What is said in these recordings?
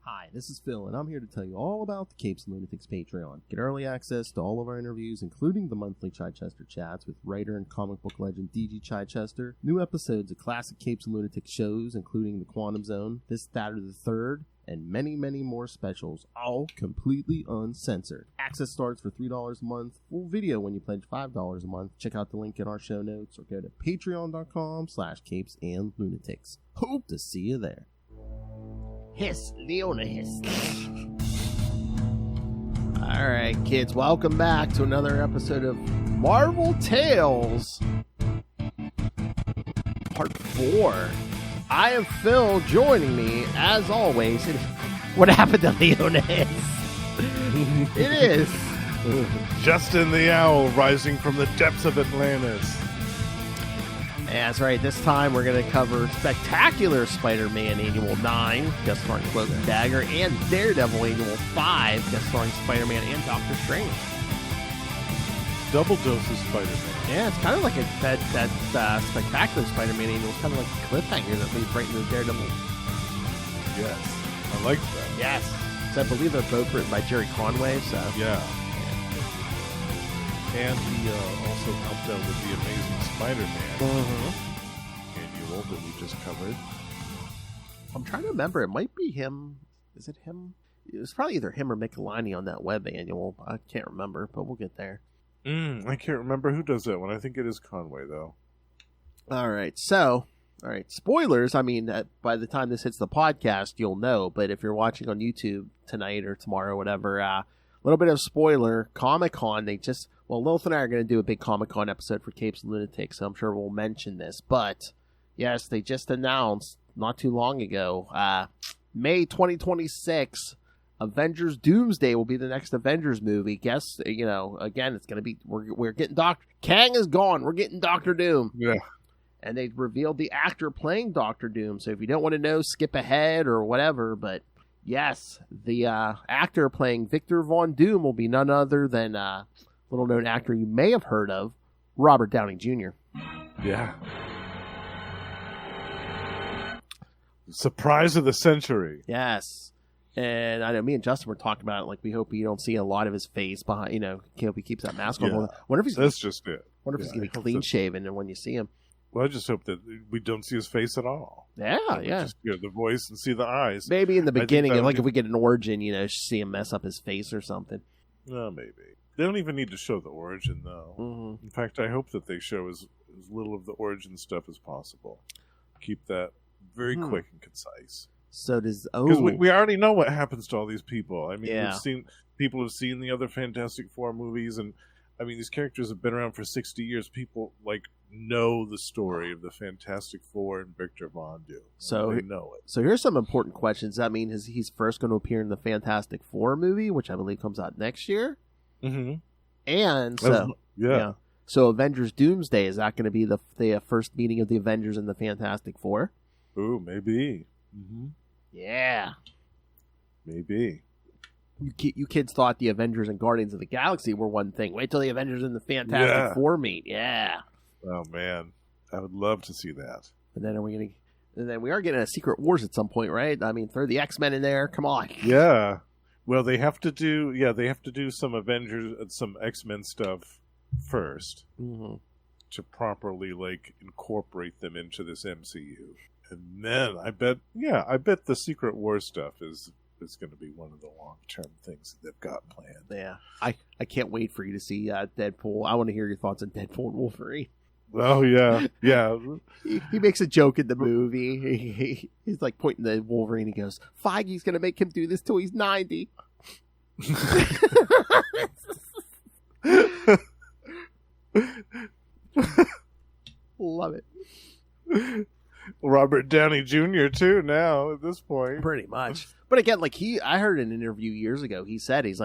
Hi, this is Phil, and I'm here to tell you all about the Capes and Lunatics Patreon. Get early access to all of our interviews, including the monthly Chichester chats with writer and comic book legend D.G. Chichester, new episodes of classic Capes and Lunatics shows, including The Quantum Zone, This, That, or the Third, and many, many more specials, all completely uncensored. Access starts for $3 a month, full video when you pledge $5 a month. Check out the link in our show notes, or go to patreon.com/CapesandLunatics. Hope to see you there. Hiss, Leona hiss. Alright, kids, welcome back to another episode of Marvel Tales Part 4. I am Phil, joining me, as always. What happened to Leona hiss? It is Justin the Owl rising from the depths of Atlantis. That's right, this time we're going to cover Spectacular Spider-Man Annual 9, guest starring Cloak and Dagger, and Daredevil Annual 5, guest starring Spider-Man and Doctor Strange. Double dose of Spider-Man. Yeah, it's kind of like that Spectacular Spider-Man Annual is kind of like a cliffhanger that leads right into Daredevil. Yes, I like that. Yes. So I believe they're both written by Jerry Conway, so... Yeah. And he also helped out with the Amazing Spider-Man annual that we just covered. I'm trying to remember. It might be him. Is it him? It was probably either him or Michelini on that web annual. I can't remember, but we'll get there. I can't remember who does that one. I think it is Conway, though. All right. Spoilers. I mean, by the time this hits the podcast, you'll know. But if you're watching on YouTube tonight or tomorrow, whatever, a little bit of spoiler. Comic-Con, Lilith and I are going to do a big Comic-Con episode for Capes and Lunatics, so I'm sure we'll mention this. But, yes, they just announced not too long ago, May 2026, Avengers Doomsday will be the next Avengers movie. Guess, again, it's going to be, we're getting Kang is gone. We're getting Doctor Doom. Yeah. And they revealed the actor playing Doctor Doom, so if you don't want to know, skip ahead or whatever, but yes, the actor playing Victor Von Doom will be none other than little-known actor you may have heard of, Robert Downey Jr. Yeah. Surprise of the century. Yes. And I know me and Justin were talking about it, like we hope you don't see a lot of his face behind, hope he keeps that mask on. Yeah. That's just it. Wonder if he's going to be clean-shaven and when you see him. Well, I just hope that we don't see his face at all. Yeah. Just hear the voice and see the eyes. Maybe in the beginning, if we get an origin, see him mess up his face or something. Maybe. They don't even need to show the origin, though. Mm-hmm. In fact, I hope that they show as little of the origin stuff as possible. Keep that very quick and concise. So does... Because we already know what happens to all these people. I mean, yeah. People have seen the other Fantastic Four movies, and I mean, these characters have been around for 60 years. People, know the story of the Fantastic Four and Victor Von Doom. So they know it. So here's some important questions. Does that mean he's first going to appear in the Fantastic Four movie, which I believe comes out next year? Mm-hmm. And so, yeah. So Avengers Doomsday, is that going to be the first meeting of the Avengers and the Fantastic Four? Ooh, maybe. Mm-hmm. Yeah. Maybe. You kids thought the Avengers and Guardians of the Galaxy were one thing. Wait till the Avengers and the Fantastic Four meet. Yeah. Oh man, I would love to see that. And then we are getting a Secret Wars at some point, right? I mean, throw the X-Men in there. Come on. Yeah. Well, they have to do some Avengers and some X-Men stuff first to properly incorporate them into this MCU. And then I bet the Secret War stuff is going to be one of the long-term things that they've got planned. Yeah. I can't wait for you to see Deadpool. I want to hear your thoughts on Deadpool and Wolverine. Oh, yeah. Yeah. He makes a joke in the movie. He's pointing to Wolverine. He goes, Feige's going to make him do this till he's 90. Love it. Robert Downey Jr. too now at this point. Pretty much. But again, I heard in an interview years ago, he said, he's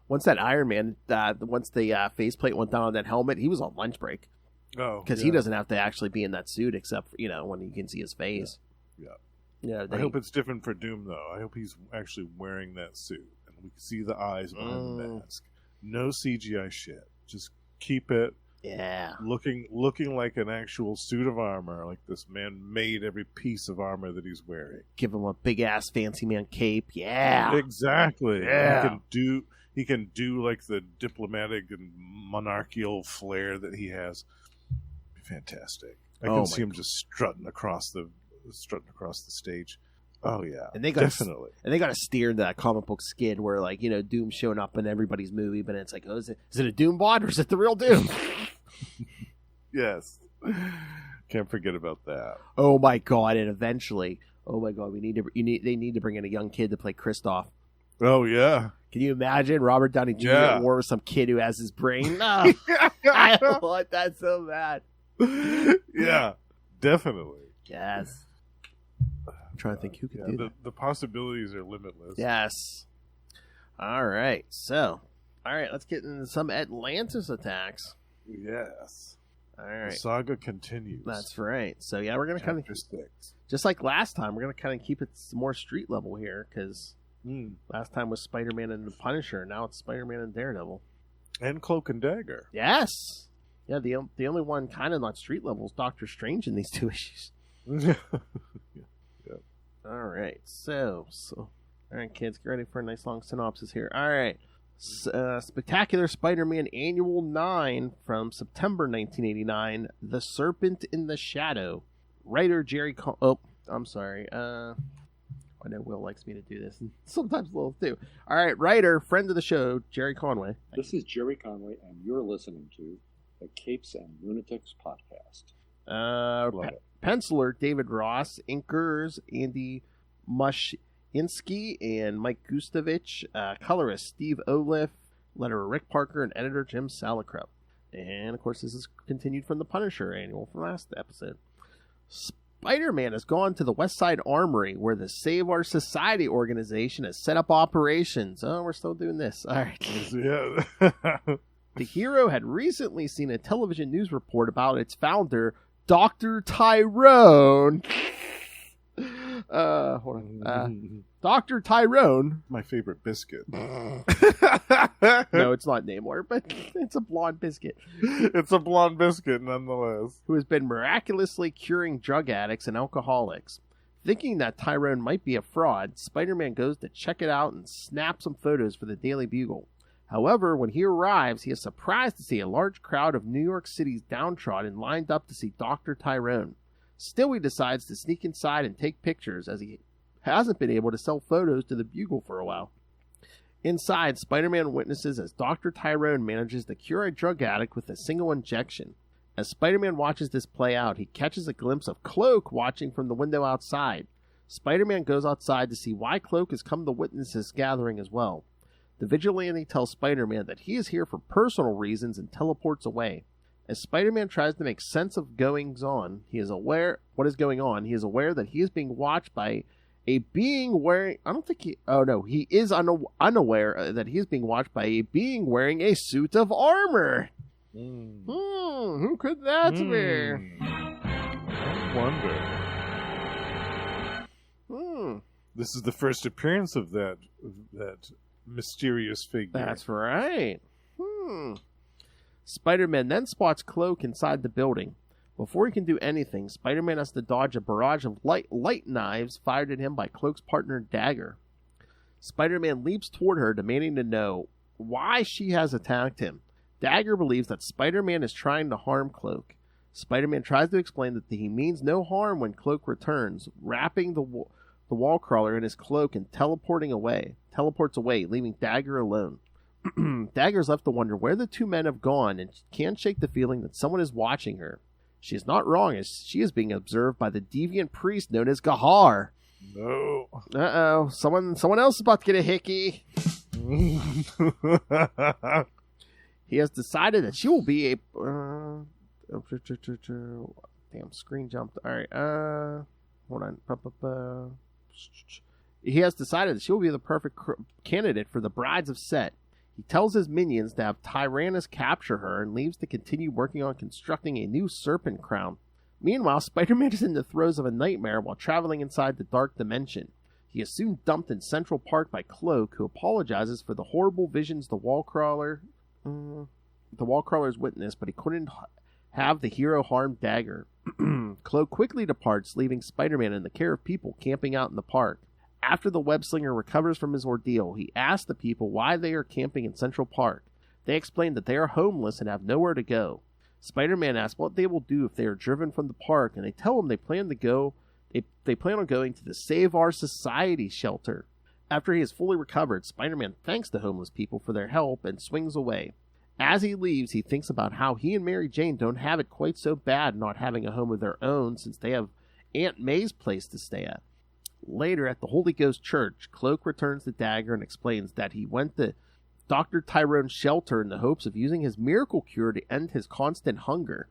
once that Iron Man, once the faceplate went down on that helmet, he was on lunch break. Oh, because he doesn't have to actually be in that suit except for, when you can see his face. Yeah. I hope it's different for Doom though. I hope he's actually wearing that suit and we can see the eyes behind the mask. No CGI shit. Just keep it Yeah. Looking like an actual suit of armor. Like this man made every piece of armor that he's wearing. Give him a big ass fancy man cape. Yeah. Exactly. Yeah. He can do like the diplomatic and monarchical flair that he has. Fantastic. I can see him just strutting across the stage. Oh yeah, and they got definitely. And they got to steer into that comic book skid where, like, you know, Doom's showing up in everybody's movie, but it's like, oh, is it a Doom bot or is it the real Doom? Yes, can't forget about that. Oh my god! And eventually, oh my god, they need to bring in a young kid to play Kristoff. Oh yeah, can you imagine Robert Downey Jr. at war with some kid who has his brain? No, I want that so bad. Yeah, definitely. Yes. I'm trying to think who could do that. The possibilities are limitless. Yes. All right. So, let's get into some Atlantis attacks. Yes. All right. The saga continues. That's right. So, yeah, we're going to kind of, just like last time, we're going to kind of keep it more street level here, because last time was Spider-Man and the Punisher. Now it's Spider-Man and Daredevil. And Cloak and Dagger. Yes. Yeah, the only one kind of not street level is Doctor Strange in these two issues. Yeah. All right, so all right, kids, get ready for a nice long synopsis here. All right, Spectacular Spider-Man Annual 9 from September 1989, The Serpent in the Shadow. Writer Jerry I'm sorry. I know Will likes me to do this, and sometimes Will too. All right, writer, friend of the show, Jerry Conway. This is Jerry Conway, and you're listening to the Capes and Lunatics podcast. Penciler David Ross, inkers Andy Mushinski and Mike Gustovich, colorist Steve Oliff, letterer Rick Parker, and editor Jim Salicrup. And of course, this is continued from the Punisher annual from last episode. Spider-Man has gone to the West Side Armory, where the Save Our Society organization has set up operations. Oh, we're still doing this. All right. Yeah. The hero had recently seen a television news report about its founder, Dr. Tyrone. Hold on. Dr. Tyrone. My favorite biscuit. No, it's not Namor, but it's a blonde biscuit. It's a blonde biscuit, nonetheless. Who has been miraculously curing drug addicts and alcoholics. Thinking that Tyrone might be a fraud, Spider-Man goes to check it out and snaps some photos for the Daily Bugle. However, when he arrives, he is surprised to see a large crowd of New York City's downtrodden lined up to see Dr. Tyrone. Still, he decides to sneak inside and take pictures, as he hasn't been able to sell photos to the Bugle for a while. Inside, Spider-Man witnesses as Dr. Tyrone manages to cure a drug addict with a single injection. As Spider-Man watches this play out, he catches a glimpse of Cloak watching from the window outside. Spider-Man goes outside to see why Cloak has come to witness this gathering as well. The vigilante tells Spider-Man that he is here for personal reasons and teleports away. As Spider-Man tries to make sense of he is aware that he is being watched by a being wearing... he is unaware that he is being watched by a being wearing a suit of armor. Who could that be? I wonder. This is the first appearance of that mysterious figure. That's right. Spider-Man then spots Cloak inside the building. Before he can do anything, Spider-Man has to dodge a barrage of light knives fired at him by Cloak's partner, Dagger. Spider-Man leaps toward her, demanding to know why she has attacked him. Dagger believes that Spider-Man is trying to harm Cloak. Spider-Man tries to explain that he means no harm when Cloak returns, wrapping the wall crawler in his cloak and teleports away, leaving Dagger alone. Dagger's left to wonder where the two men have gone and can't shake the feeling that someone is watching her. She is not wrong, as she is being observed by the deviant priest known as Gahar. No. Uh-oh. Someone else is about to get a hickey. He has decided that she will be a... damn, screen jumped. All right. Hold on. He has decided that she will be the perfect candidate for the Brides of Set. He tells his minions to have Tyrannus capture her and leaves to continue working on constructing a new serpent crown. Meanwhile, Spider-Man is in the throes of a nightmare while traveling inside the dark dimension. He is soon dumped in Central Park by Cloak, who apologizes for the horrible visions the wall crawler... the Wallcrawler's witness, but he couldn't have the hero harm Dagger. Cloak quickly departs, leaving Spider-Man in the care of people camping out in the park. After the web-slinger recovers from his ordeal, he asks the people why they are camping in Central Park. They explain that they are homeless and have nowhere to go. Spider-Man asks what they will do if they are driven from the park, and they tell him they plan on going to the Save Our Society shelter. After he is fully recovered, Spider-Man thanks the homeless people for their help and swings away. As he leaves, he thinks about how he and Mary Jane don't have it quite so bad not having a home of their own, since they have Aunt May's place to stay at. Later, at the Holy Ghost Church, Cloak returns the Dagger and explains that he went to Dr. Tyrone's shelter in the hopes of using his miracle cure to end his constant hunger.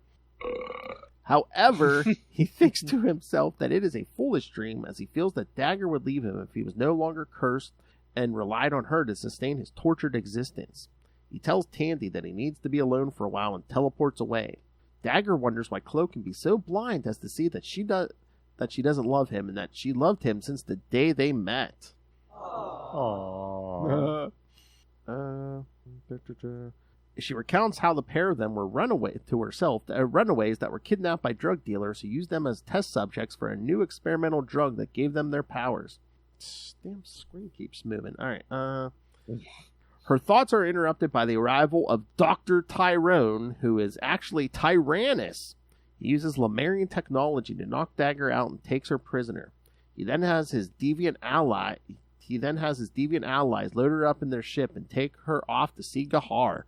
However, he thinks to himself that it is a foolish dream, as he feels that Dagger would leave him if he was no longer cursed and relied on her to sustain his tortured existence. He tells Tandy that he needs to be alone for a while and teleports away. Dagger wonders why Cloak can be so blind as to see that she doesn't love him, and that she loved him since the day they met. Aww. She recounts how the pair of them were runaways that were kidnapped by drug dealers who used them as test subjects for a new experimental drug that gave them their powers. Damn screen keeps moving. All right. Her thoughts are interrupted by the arrival of Dr. Tyrone, who is actually Tyrannus. He uses Lemurian technology to knock Dagger out and takes her prisoner. He then has his deviant allies load her up in their ship and take her off to see Gahar.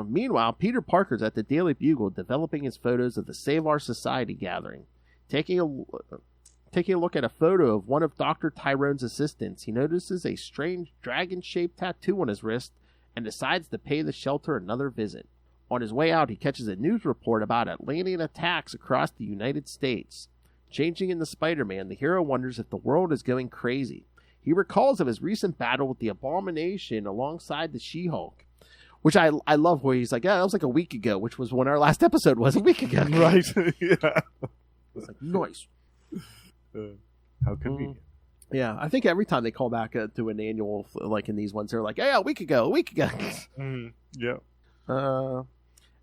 Meanwhile, Peter Parker's at the Daily Bugle developing his photos of the Save Our Society gathering. Taking a look at a photo of one of Dr. Tyrone's assistants, he notices a strange dragon-shaped tattoo on his wrist and decides to pay the shelter another visit. On his way out, he catches a news report about Atlantis attacks across the United States. Changing into Spider-Man, the hero wonders if the world is going crazy. He recalls of his recent battle with the Abomination alongside the She-Hulk, which I love, where he's like, that was like a week ago, which was when our last episode was a week ago. Right, yeah. It's like, nice. How convenient. Yeah, I think every time they call back to an annual, like in these ones, they're like, yeah, a week ago. Yeah.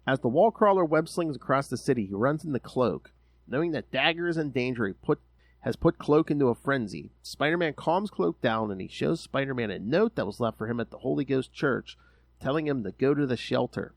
As the Wallcrawler web slings across the city, he runs into Cloak. Knowing that Dagger is in danger, has put Cloak into a frenzy. Spider-Man calms Cloak down, and he shows Spider-Man a note that was left for him at the Holy Ghost Church, telling him to go to the shelter.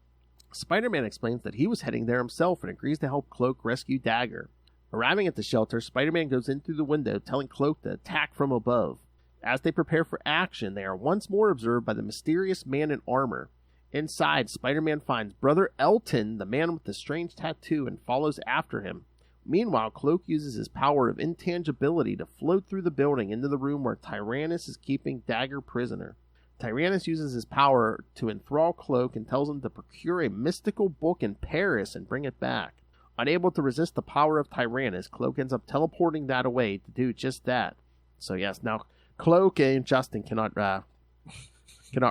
Spider-Man explains that he was heading there himself and agrees to help Cloak rescue Dagger. Arriving at the shelter, Spider-Man goes in through the window, telling Cloak to attack from above. As they prepare for action, they are once more observed by the mysterious man in armor. Inside, Spider-Man finds Brother Elton, the man with the strange tattoo, and follows after him. Meanwhile, Cloak uses his power of intangibility to float through the building into the room where Tyrannus is keeping Dagger prisoner. Tyrannus uses his power to enthrall Cloak and tells him to procure a mystical book in Paris and bring it back. Unable to resist the power of Tyrannus, Cloak ends up teleporting that away to do just that. So yes, now Cloak and Justin cannot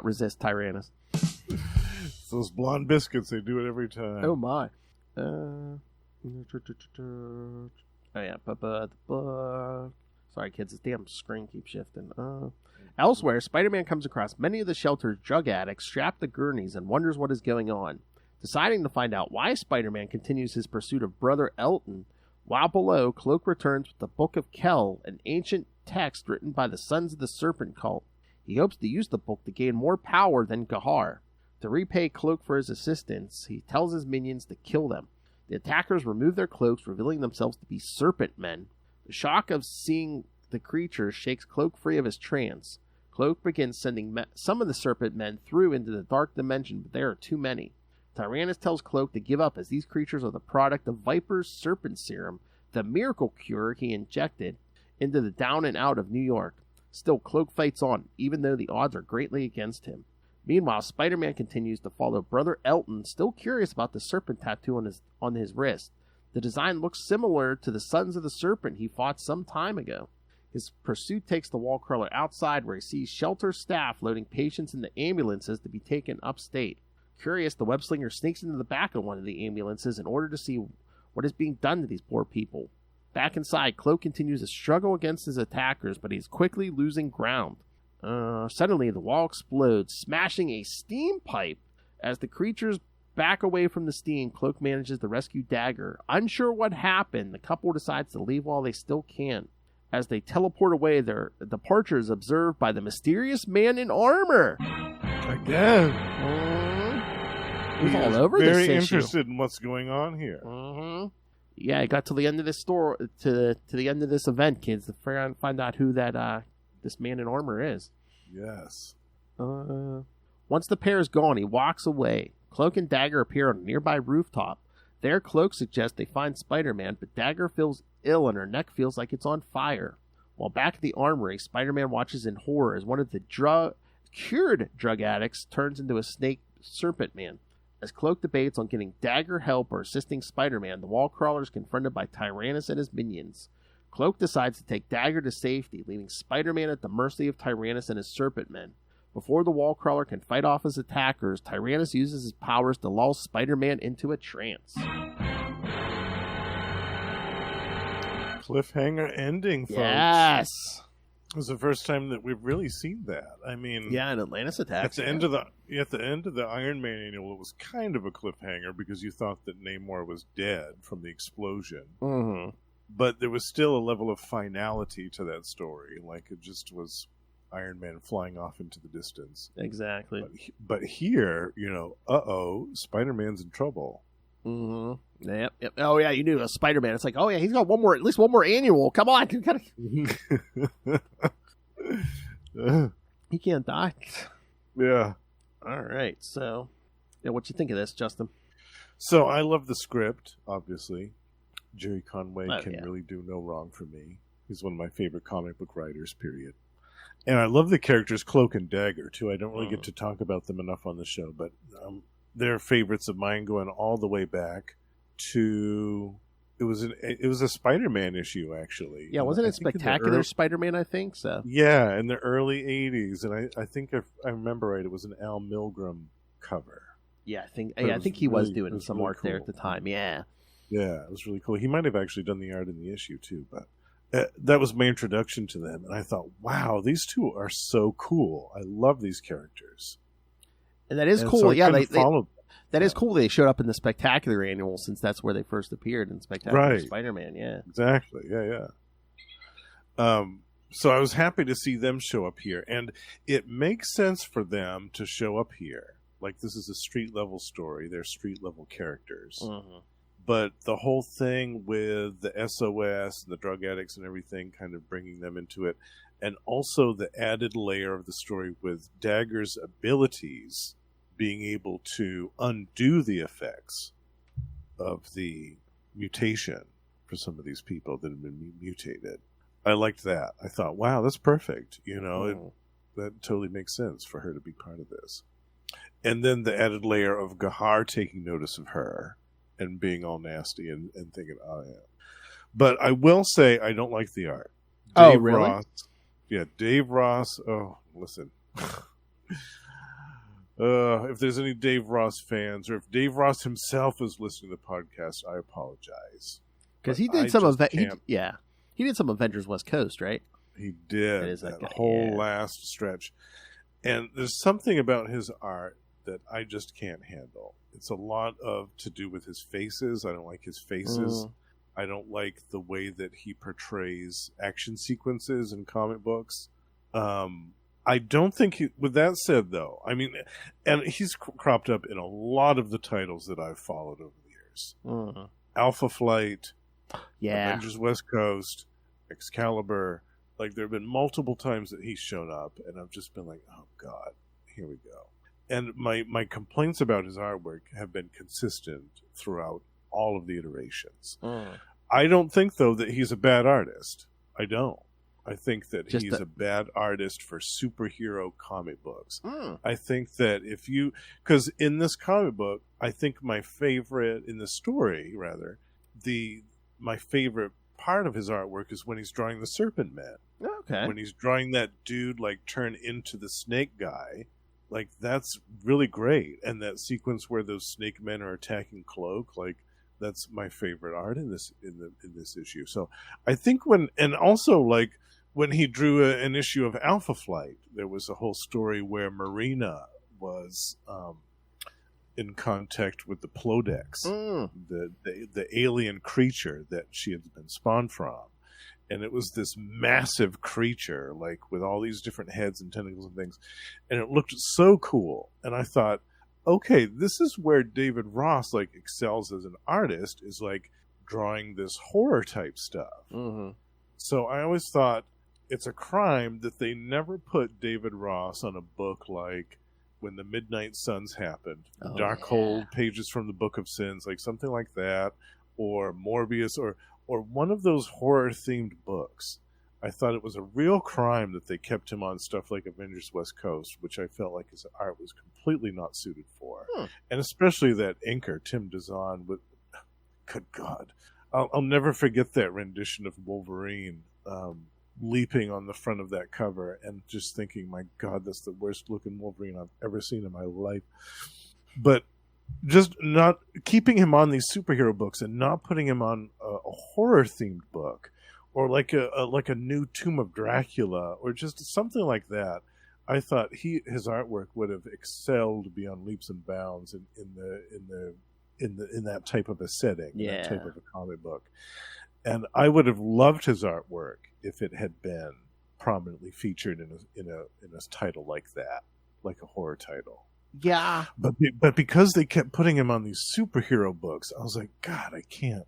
resist Tyrannus. It's those blonde biscuits, they do it every time. Oh my. Oh yeah, sorry kids, this damn screen keeps shifting. Elsewhere, Spider-Man comes across many of the shelter's drug addicts strapped to gurneys and wonders what is going on. Deciding to find out why Spider-Man continues his pursuit of Brother Elton, while below, Cloak returns with the Book of Kel, an ancient text written by the Sons of the Serpent cult. He hopes to use the book to gain more power than Gahar. To repay Cloak for his assistance, he tells his minions to kill them. The attackers remove their cloaks, revealing themselves to be serpent men. The shock of seeing the creatures shakes Cloak free of his trance. Cloak begins sending some of the serpent men through into the dark dimension, but there are too many. Tyrannus tells Cloak to give up, as these creatures are the product of Viper's serpent serum, the miracle cure he injected into the down and out of New York. Still, Cloak fights on, even though the odds are greatly against him. Meanwhile, Spider-Man continues to follow Brother Elton, still curious about the serpent tattoo on his wrist. The design looks similar to the Sons of the Serpent he fought some time ago. His pursuit takes the Wallcrawler outside, where he sees shelter staff loading patients into ambulances to be taken upstate. Curious, the web-slinger sneaks into the back of one of the ambulances in order to see what is being done to these poor people. Back inside, Cloak continues to struggle against his attackers, but he's quickly losing ground. Suddenly, the wall explodes, smashing a steam pipe As the creatures back away from the steam, Cloak manages to rescue Dagger. Unsure what happened, the couple decides to leave while they still can. As they teleport away, their departure is observed by the mysterious man in armor. Again. He's all over this issue. Very interested in what's going on here. Yeah, I got to the end of this story, to the end of this event, kids, to find out who that this man in armor is. Yes. Once the pair is gone, he walks away. Cloak and Dagger appear on a nearby rooftop. Their Cloak suggests they find Spider-Man, but Dagger feels ill and her neck feels like it's on fire. While back at the armory, Spider-Man watches in horror as one of the cured drug addicts turns into a snake serpent man. As Cloak debates on getting Dagger help or assisting Spider-Man, the wall crawler is confronted by Tyrannus and his minions. Cloak decides to take Dagger to safety, leaving Spider-Man at the mercy of Tyrannus and his serpent men. Before the wall crawler can fight off his attackers, Tyrannus uses his powers to lull Spider-Man into a trance. Cliffhanger ending, folks. Yes! It was the first time that we've really seen that. I mean, yeah, in Atlantis Attacks. At the end of the Iron Man annual, it was kind of a cliffhanger because you thought that Namor was dead from the explosion. Mm-hmm. But there was still a level of finality to that story. Like, it just was Iron Man flying off into the distance. Exactly. But here, Spider-Man's in trouble. Mm-hmm. Yep. Oh, yeah, you knew a Spider-Man. It's like, oh, yeah, he's got at least one more annual. Come on. He can't die. Yeah. All right. So, what you think of this, Justin? So, I love the script, obviously. Jerry Conway can really do no wrong for me. He's one of my favorite comic book writers, period. And I love the characters Cloak and Dagger, too. I don't really get to talk about them enough on the show, but they're favorites of mine going all the way back to... It was a Spider-Man issue, actually. Yeah, wasn't it Spectacular Spider-Man, I think? So. Yeah, in the early 80s. And I think if I remember right, it was an Al Milgrom cover. Yeah, I think he was doing some art there at the time, yeah. Yeah, it was really cool. He might have actually done the art in the issue, too, but that was my introduction to them. And I thought, wow, these two are so cool. I love these characters. And that is cool. So yeah, that is cool they showed up in the Spectacular annual, since that's where they first appeared in Spectacular Spider-Man, yeah. Exactly, yeah. So I was happy to see them show up here. And it makes sense for them to show up here. Like, this is a street-level story. They're street-level characters. Mm-hmm. But the whole thing with the SOS and the drug addicts and everything kind of bringing them into it, and also the added layer of the story with Dagger's abilities being able to undo the effects of the mutation for some of these people that have been mutated. I liked that. I thought, wow, that's perfect. That totally makes sense for her to be part of this. And then the added layer of Gahar taking notice of her and being all nasty and thinking, oh, yeah. But I will say I don't like the art. Dave really? Ross, yeah, Dave Ross. Oh, listen. If there's any Dave Ross fans, or if Dave Ross himself is listening to the podcast, I apologize. Because he did he did some Avengers West Coast, right? He did that whole last stretch. And there's something about his art that I just can't handle. It's a lot to do with his faces. I don't like his faces. I don't like the way that he portrays action sequences in comic books. I don't think with that said, though, I mean, and he's cropped up in a lot of the titles that I've followed over the years. Alpha Flight, Avengers West Coast, Excalibur. Like, there have been multiple times that he's shown up, and I've just been like, oh, God, here we go. And my complaints about his artwork have been consistent throughout all of the iterations. I don't think, though, that he's a bad artist. I don't. I think that he's a bad artist for superhero comic books. I think that because in this comic book, I think my favorite, in the story, rather, my favorite part of his artwork is when he's drawing the Serpent Man. Okay. When he's drawing that dude, like, turn into the snake guy. Like, that's really great. And that sequence where those snake men are attacking Cloak, like, that's my favorite art in this issue. So I think and also, like, when he drew an issue of Alpha Flight, there was a whole story where Marina was in contact with the Plodex, the alien creature that she had been spawned from. And it was this massive creature, like with all these different heads and tentacles and things. And it looked so cool. And I thought, okay, this is where David Ross like excels as an artist, is like drawing this horror type stuff. Mm-hmm. So I always thought it's a crime that they never put David Ross on a book like When the Midnight Suns Happened, Darkhold, Pages from the Book of Sins, like something like that, or Morbius, or one of those horror-themed books. I thought it was a real crime that they kept him on stuff like Avengers West Coast, which I felt like his art was completely not suited for. And especially that inker, Tim DeZahn, with, good God. I'll never forget that rendition of Wolverine leaping on the front of that cover and just thinking, my God, that's the worst-looking Wolverine I've ever seen in my life. But just not keeping him on these superhero books and not putting him on a horror-themed book, or like a new Tomb of Dracula, or just something like that. I thought his artwork would have excelled beyond leaps and bounds in that type of a setting, that type of a comic book. And I would have loved his artwork if it had been prominently featured in a title like that, like a horror title. Yeah, but because they kept putting him on these superhero books, I was like, God, I can't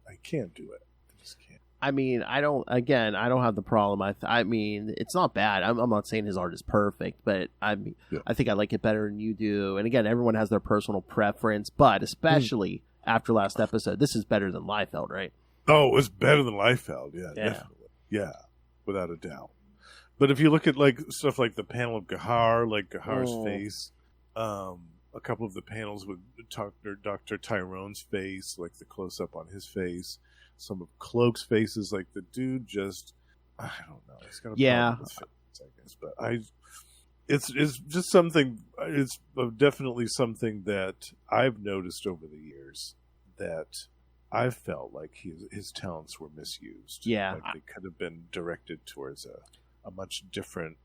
do it. I just can't. I mean, I don't have the problem. I mean, it's not bad. I'm not saying his art is perfect, but I think I like it better than you do. And again, everyone has their personal preference, but especially after last episode, this is better than Liefeld, right? Oh, it's better than Liefeld. Yeah, definitely. Yeah, without a doubt. But if you look at like stuff like the panel of Gahar, like Gahar's face, a couple of the panels with Dr. Tyrone's face, like the close-up on his face, some of Cloak's faces, like the dude just, I don't know, he's got a problem with face, I guess. But it's just something, it's definitely something that I've noticed over the years, that I've felt like his talents were misused. Yeah. Like they could have been directed towards a much different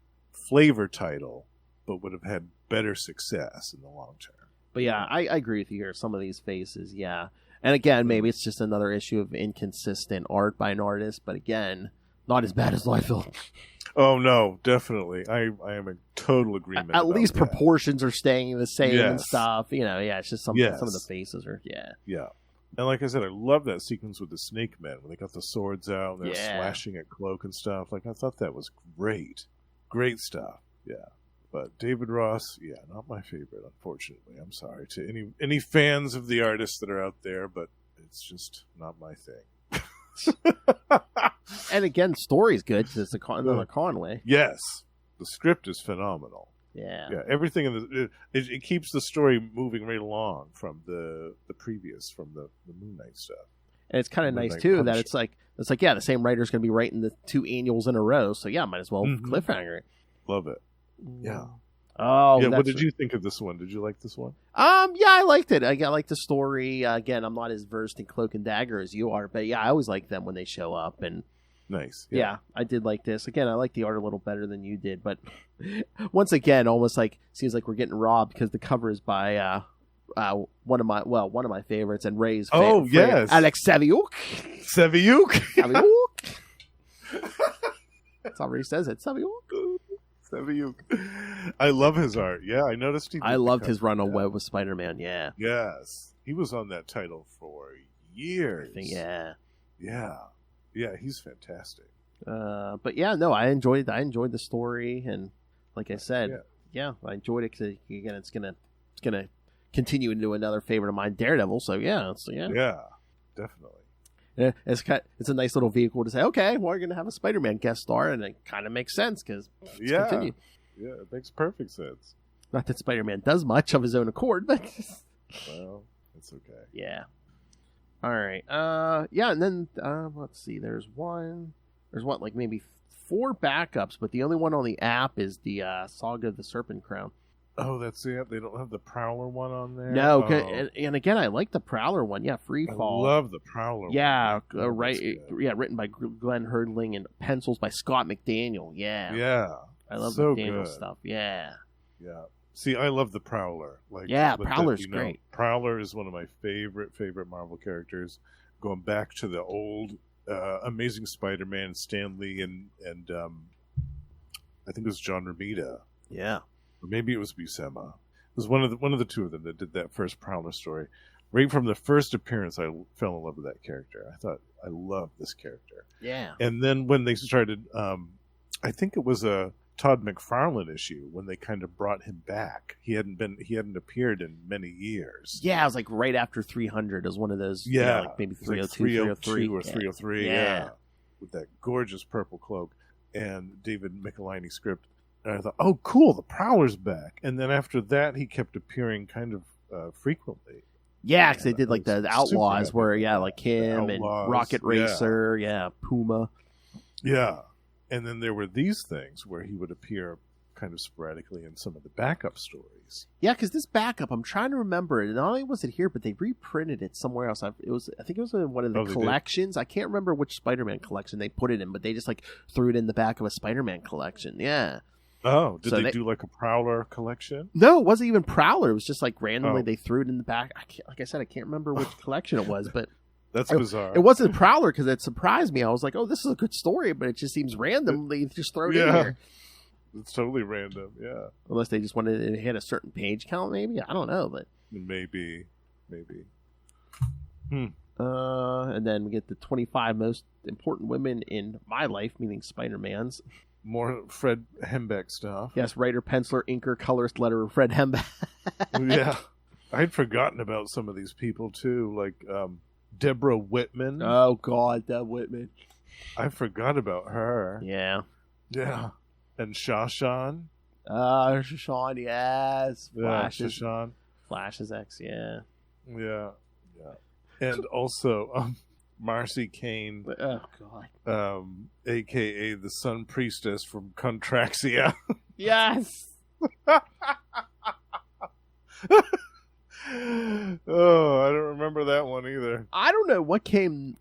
flavor title, but would have had better success in the long term. But yeah, I agree with you here. Some of these faces, yeah. And again, maybe it's just another issue of inconsistent art by an artist, but again, not as bad as Liefeld. Oh, no, definitely. I am in total agreement. At least that. Proportions are staying the same and Yes. stuff. You know, yeah, it's just some of the faces are, Yeah. And like I said, I love that sequence with the Snake Men when they got the swords out and they're slashing at Cloak and stuff. Like, I thought that was great. Great stuff. Yeah. But David Ross, not my favorite, unfortunately. I'm sorry to any fans of the artists that are out there, but it's just not my thing. And again, story's good because it's another Conway. Yes. The script is phenomenal. Yeah. Yeah, everything in it keeps the story moving right along from the previous, from the Moon Knight stuff. And it's kind of nice too that it's like the same writer's going to be writing the 2 annuals in a row, so might as well cliffhanger it. Love it. Yeah. Oh, yeah. What did you think of this one? Did you like this one? Yeah, I liked it. I like the story. Again, I'm not as versed in Cloak and Dagger as you are, but I always like them when they show up. And nice. Yeah, I did like this. Again, I like the art a little better than you did, but once again, almost like seems like we're getting robbed because the cover is by one of my favorites and Ray's favorite. Oh yes, Alex Saviuk. Saviuk. That's how Ray says it. Saviuk. I love his art. Yeah, I noticed. I loved his run on Web with Spider-Man. Yeah. Yes, he was on that title for years. Yeah. He's fantastic. But I enjoyed the story, and like I said, I enjoyed it because again, it's gonna continue into another favorite of mine, Daredevil. So yeah, definitely. Yeah, it's a nice little vehicle to say, okay, well, we're going to have a Spider-Man guest star, and it kind of makes sense because continue. Yeah, it makes perfect sense. Not that Spider-Man does much of his own accord, but well, it's okay. Yeah. All right. And then let's see. There's like maybe 4 backups, but the only one on the app is the Saga of the Serpent Crown. Oh, that's it. They don't have the Prowler one on there. No, and again, I like the Prowler one. Yeah, Free Fall. I love the Prowler. Yeah, one. Right. Yeah, written by Glenn Herdling and pencils by Scott McDaniel. Yeah. Yeah. I love so McDaniel good stuff. Yeah. Yeah. See, I love the Prowler. Like, Yeah, Prowler's great. Prowler is one of my favorite Marvel characters. Going back to the old Amazing Spider-Man, Stan Lee, and I think it was John Romita. Yeah, or maybe it was Buscema. It was one of the two of them that did that first Prowler story. Right from the first appearance, I fell in love with that character. I thought, I love this character. Yeah. And then when they started, I think it was a Todd McFarlane issue when they kind of brought him back. He hadn't appeared in many years. Yeah, it was like right after 300. It was one of those. Yeah, like maybe 302, 303 or 303. Yeah, with that gorgeous purple cloak and David Michelinie script. And I thought, oh, cool, the Prowler's back. And then after that, he kept appearing kind of frequently. Yeah, because they did like the Outlaws, where like him and Rocket Racer, Puma. Yeah. And then there were these things where he would appear kind of sporadically in some of the backup stories. Yeah, because this backup, I'm trying to remember it. Not only was it here, but they reprinted it somewhere else. I think it was in one of the collections. I can't remember which Spider-Man collection they put it in, but they just like threw it in the back of a Spider-Man collection. Yeah. Oh, did they do like a Prowler collection? No, it wasn't even Prowler. It was just like randomly they threw it in the back. Like I said, I can't remember which collection it was, but that's bizarre. It wasn't Prowler because it surprised me. I was like, oh, this is a good story, but it just seems random. They just throw it in here. It's totally random, yeah. Unless they just wanted to hit a certain page count, maybe? I don't know, but maybe. And then we get the 25 most important women in my life, meaning Spider-Man's. More Fred Hembeck stuff. Yes, writer, penciler, inker, colorist, letterer, Fred Hembeck. Yeah. I'd forgotten about some of these people, too, like Deborah Whitman. Oh, God, Deb Whitman. I forgot about her. Yeah. Yeah. And Shashan. Shashan, yes. Flashes. Yeah, Shashan. Flash's ex, yeah. Yeah. And also, Marcy Kane. Oh, God. A.K.A. the Sun Priestess from Contraxia. Yes! Oh, I don't remember that one either. I don't know what came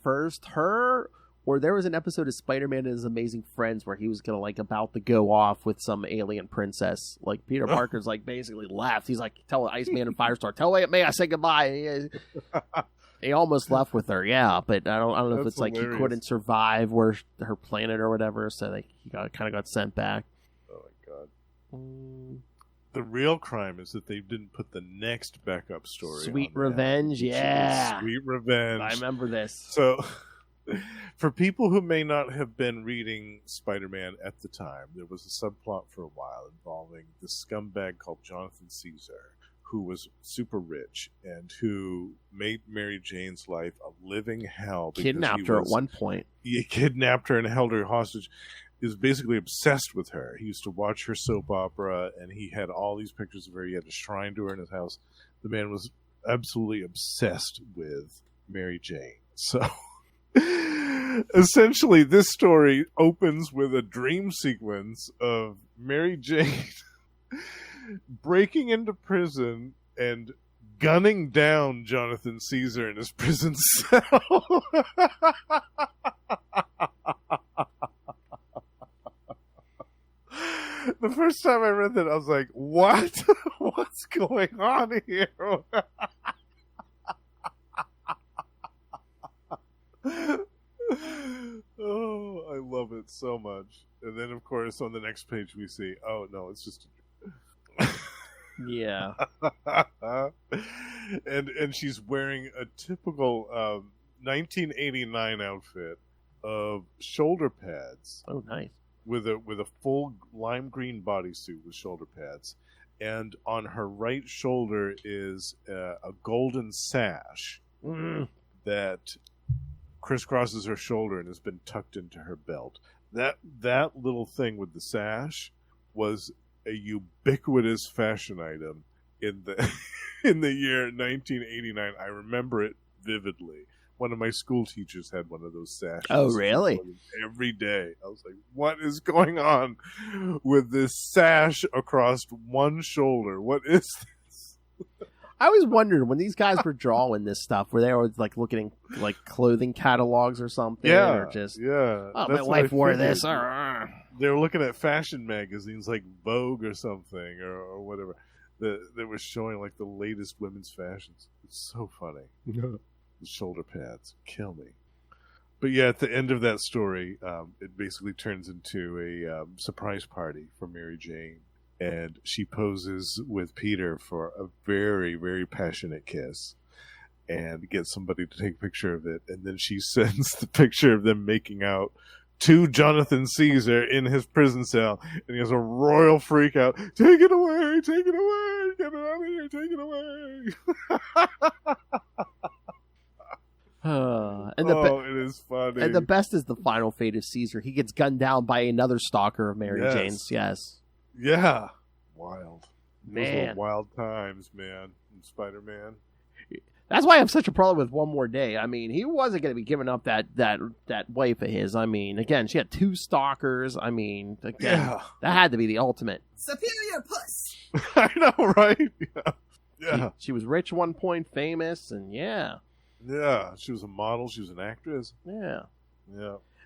first, her, or there was an episode of Spider-Man and His Amazing Friends where he was gonna like about to go off with some alien princess. Like Peter Parker's like basically left. He's like, tell Iceman and Firestar, tell Aunt May I say goodbye. He almost left with her, yeah, but I don't know if it's like he couldn't survive her planet or whatever, so he kind of got sent back. Oh my God. The real crime is that they didn't put the next backup story. Sweet Revenge, yeah. Sweet Revenge. I remember this. So, for people who may not have been reading Spider-Man at the time, there was a subplot for a while involving this scumbag called Jonathan Caesar, who was super rich and who made Mary Jane's life a living hell. Kidnapped her at one point. He kidnapped her and held her hostage. He was basically obsessed with her. He used to watch her soap opera, and he had all these pictures of her. He had a shrine to her in his house. The man was absolutely obsessed with Mary Jane. So, essentially, this story opens with a dream sequence of Mary Jane breaking into prison and gunning down Jonathan Caesar in his prison cell. The first time I read that, I was like, what? What's going on here? Oh, I love it so much. And then, of course, on the next page we see, oh, no, it's just... Yeah. And she's wearing a typical 1989 outfit of shoulder pads. Oh, nice. With a full lime green bodysuit with shoulder pads, and on her right shoulder is a golden sash that crisscrosses her shoulder and has been tucked into her belt. That little thing with the sash was a ubiquitous fashion item in the in the year 1989. I remember it vividly. One of my school teachers had one of those sashes. Oh, really? Every day. I was like, what is going on with this sash across one shoulder? What is this? I always wondered when these guys were drawing this stuff, were they always like looking in like clothing catalogs or something? Yeah, or just yeah. oh, my wife wore this. They were looking at fashion magazines like Vogue or something or whatever that were showing like the latest women's fashions. It's so funny. The shoulder pads kill me. But yeah, at the end of that story, it basically turns into a surprise party for Mary Jane. And she poses with Peter for a very, very passionate kiss and gets somebody to take a picture of it. And then she sends the picture of them making out to Jonathan Caesar in his prison cell. And he has a royal freak out. Take it away! Take it away! Get it out of here! Take it away! It is funny. And the best is the final fate of Caesar. He gets gunned down by another stalker of Mary Jane's. Yes. Yeah. Wild. Man. Those were wild times, man. In Spider-Man. That's why I have such a problem with One More Day. I mean, he wasn't going to be giving up that wife of his. I mean, again, she had 2 stalkers. I mean, again, that had to be the ultimate. Superior puss. I know, right? Yeah. She was rich at one point, famous, and Yeah, she was a model. She was an actress. Yeah.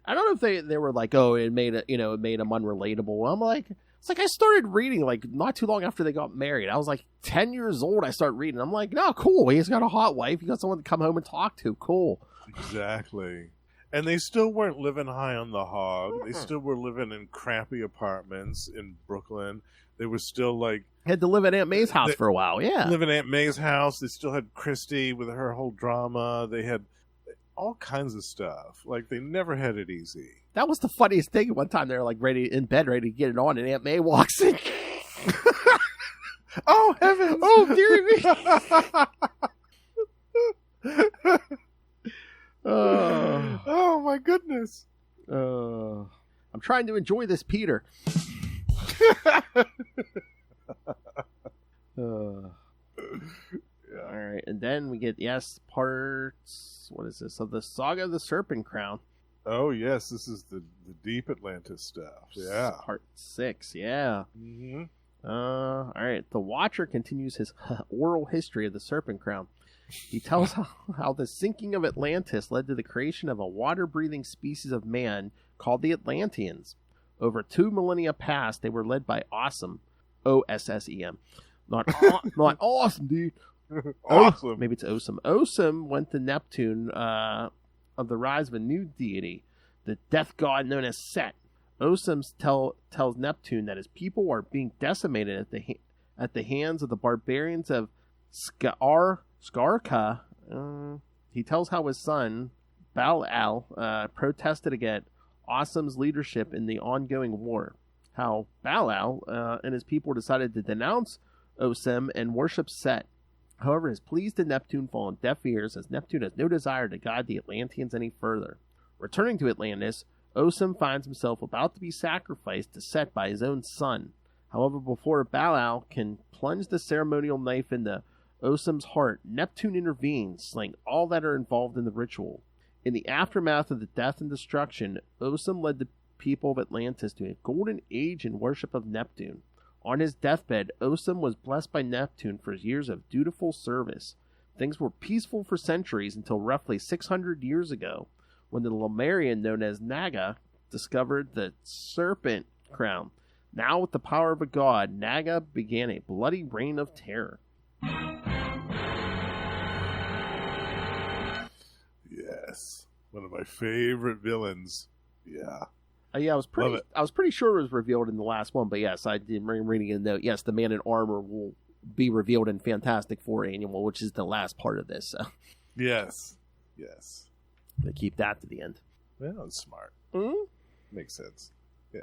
I don't know if they were like, oh, it made him unrelatable. I'm like, it's like I started reading like not too long after they got married. I was like 10 years old. I started reading. I'm like, no, cool. He's got a hot wife. He got someone to come home and talk to. Cool. Exactly. And they still weren't living high on the hog. They still were living in crappy apartments in Brooklyn. They were still like had to live at Aunt May's house for a while. Yeah, live at Aunt May's house. They still had Christy with her whole drama. They had all kinds of stuff. Like they never had it easy. That was the funniest thing. One time they were like ready in bed, ready to get it on, and Aunt May walks in. Oh heavens! Oh dearie me! Oh my goodness! I'm trying to enjoy this, Peter. All right, and then we get parts. What is this? Of the Saga of the Serpent Crown. Oh yes, this is the deep Atlantis stuff. Yeah, part 6. Yeah. Mm-hmm. All right. The Watcher continues his oral history of the Serpent Crown. He tells how the sinking of Atlantis led to the creation of a water-breathing species of man called the Atlanteans. Over 2 millennia past, they were led by Awesome, O-S-S-E-M. Not awesome, dude. Awesome. Maybe it's Osum. Osum went to Neptune of the rise of a new deity, the death god known as Set. Osum tells Neptune that his people are being decimated at the hands of the barbarians of Skarka. He tells how his son, Baal protested against Awesom's leadership in the ongoing war. How Baal and his people decided to denounce Osum and worship Set. However, his pleas to Neptune fall on deaf ears, as Neptune has no desire to guide the Atlanteans any further. Returning to Atlantis, Osum finds himself about to be sacrificed to Set by his own son. However, before Baal can plunge the ceremonial knife into Osum's heart, Neptune intervenes, slaying all that are involved in the ritual. In the aftermath of the death and destruction, Osum led the people of Atlantis to a golden age in worship of Neptune. On his deathbed, Osum was blessed by Neptune for his years of dutiful service. Things were peaceful for centuries until roughly 600 years ago, when the Lemurian known as Naga discovered the Serpent Crown. Now, with the power of a god, Naga began a bloody reign of terror. Yes, one of my favorite villains. Yeah. Yeah, I was pretty sure it was revealed in the last one, but yes, I did reading a note. Yes, the Man in Armor will be revealed in Fantastic Four Annual, which is the last part of this. So. Yes. They keep that to the end. Well, that's smart. Mm-hmm. Makes sense. Yeah.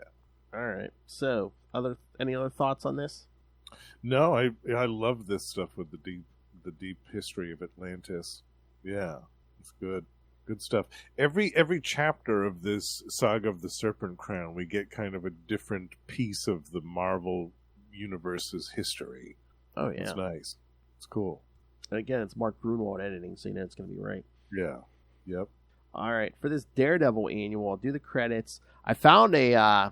All right. So, any other thoughts on this? No, I love this stuff with the deep history of Atlantis. Yeah, it's good. Good stuff. Every chapter of this Saga of the Serpent Crown, we get kind of a different piece of the Marvel Universe's history. Oh, yeah. It's nice. It's cool. And again, it's Mark Grunwald editing, so you know it's going to be right. Yeah. Yep. All right. For this Daredevil annual, I'll do the credits. I found a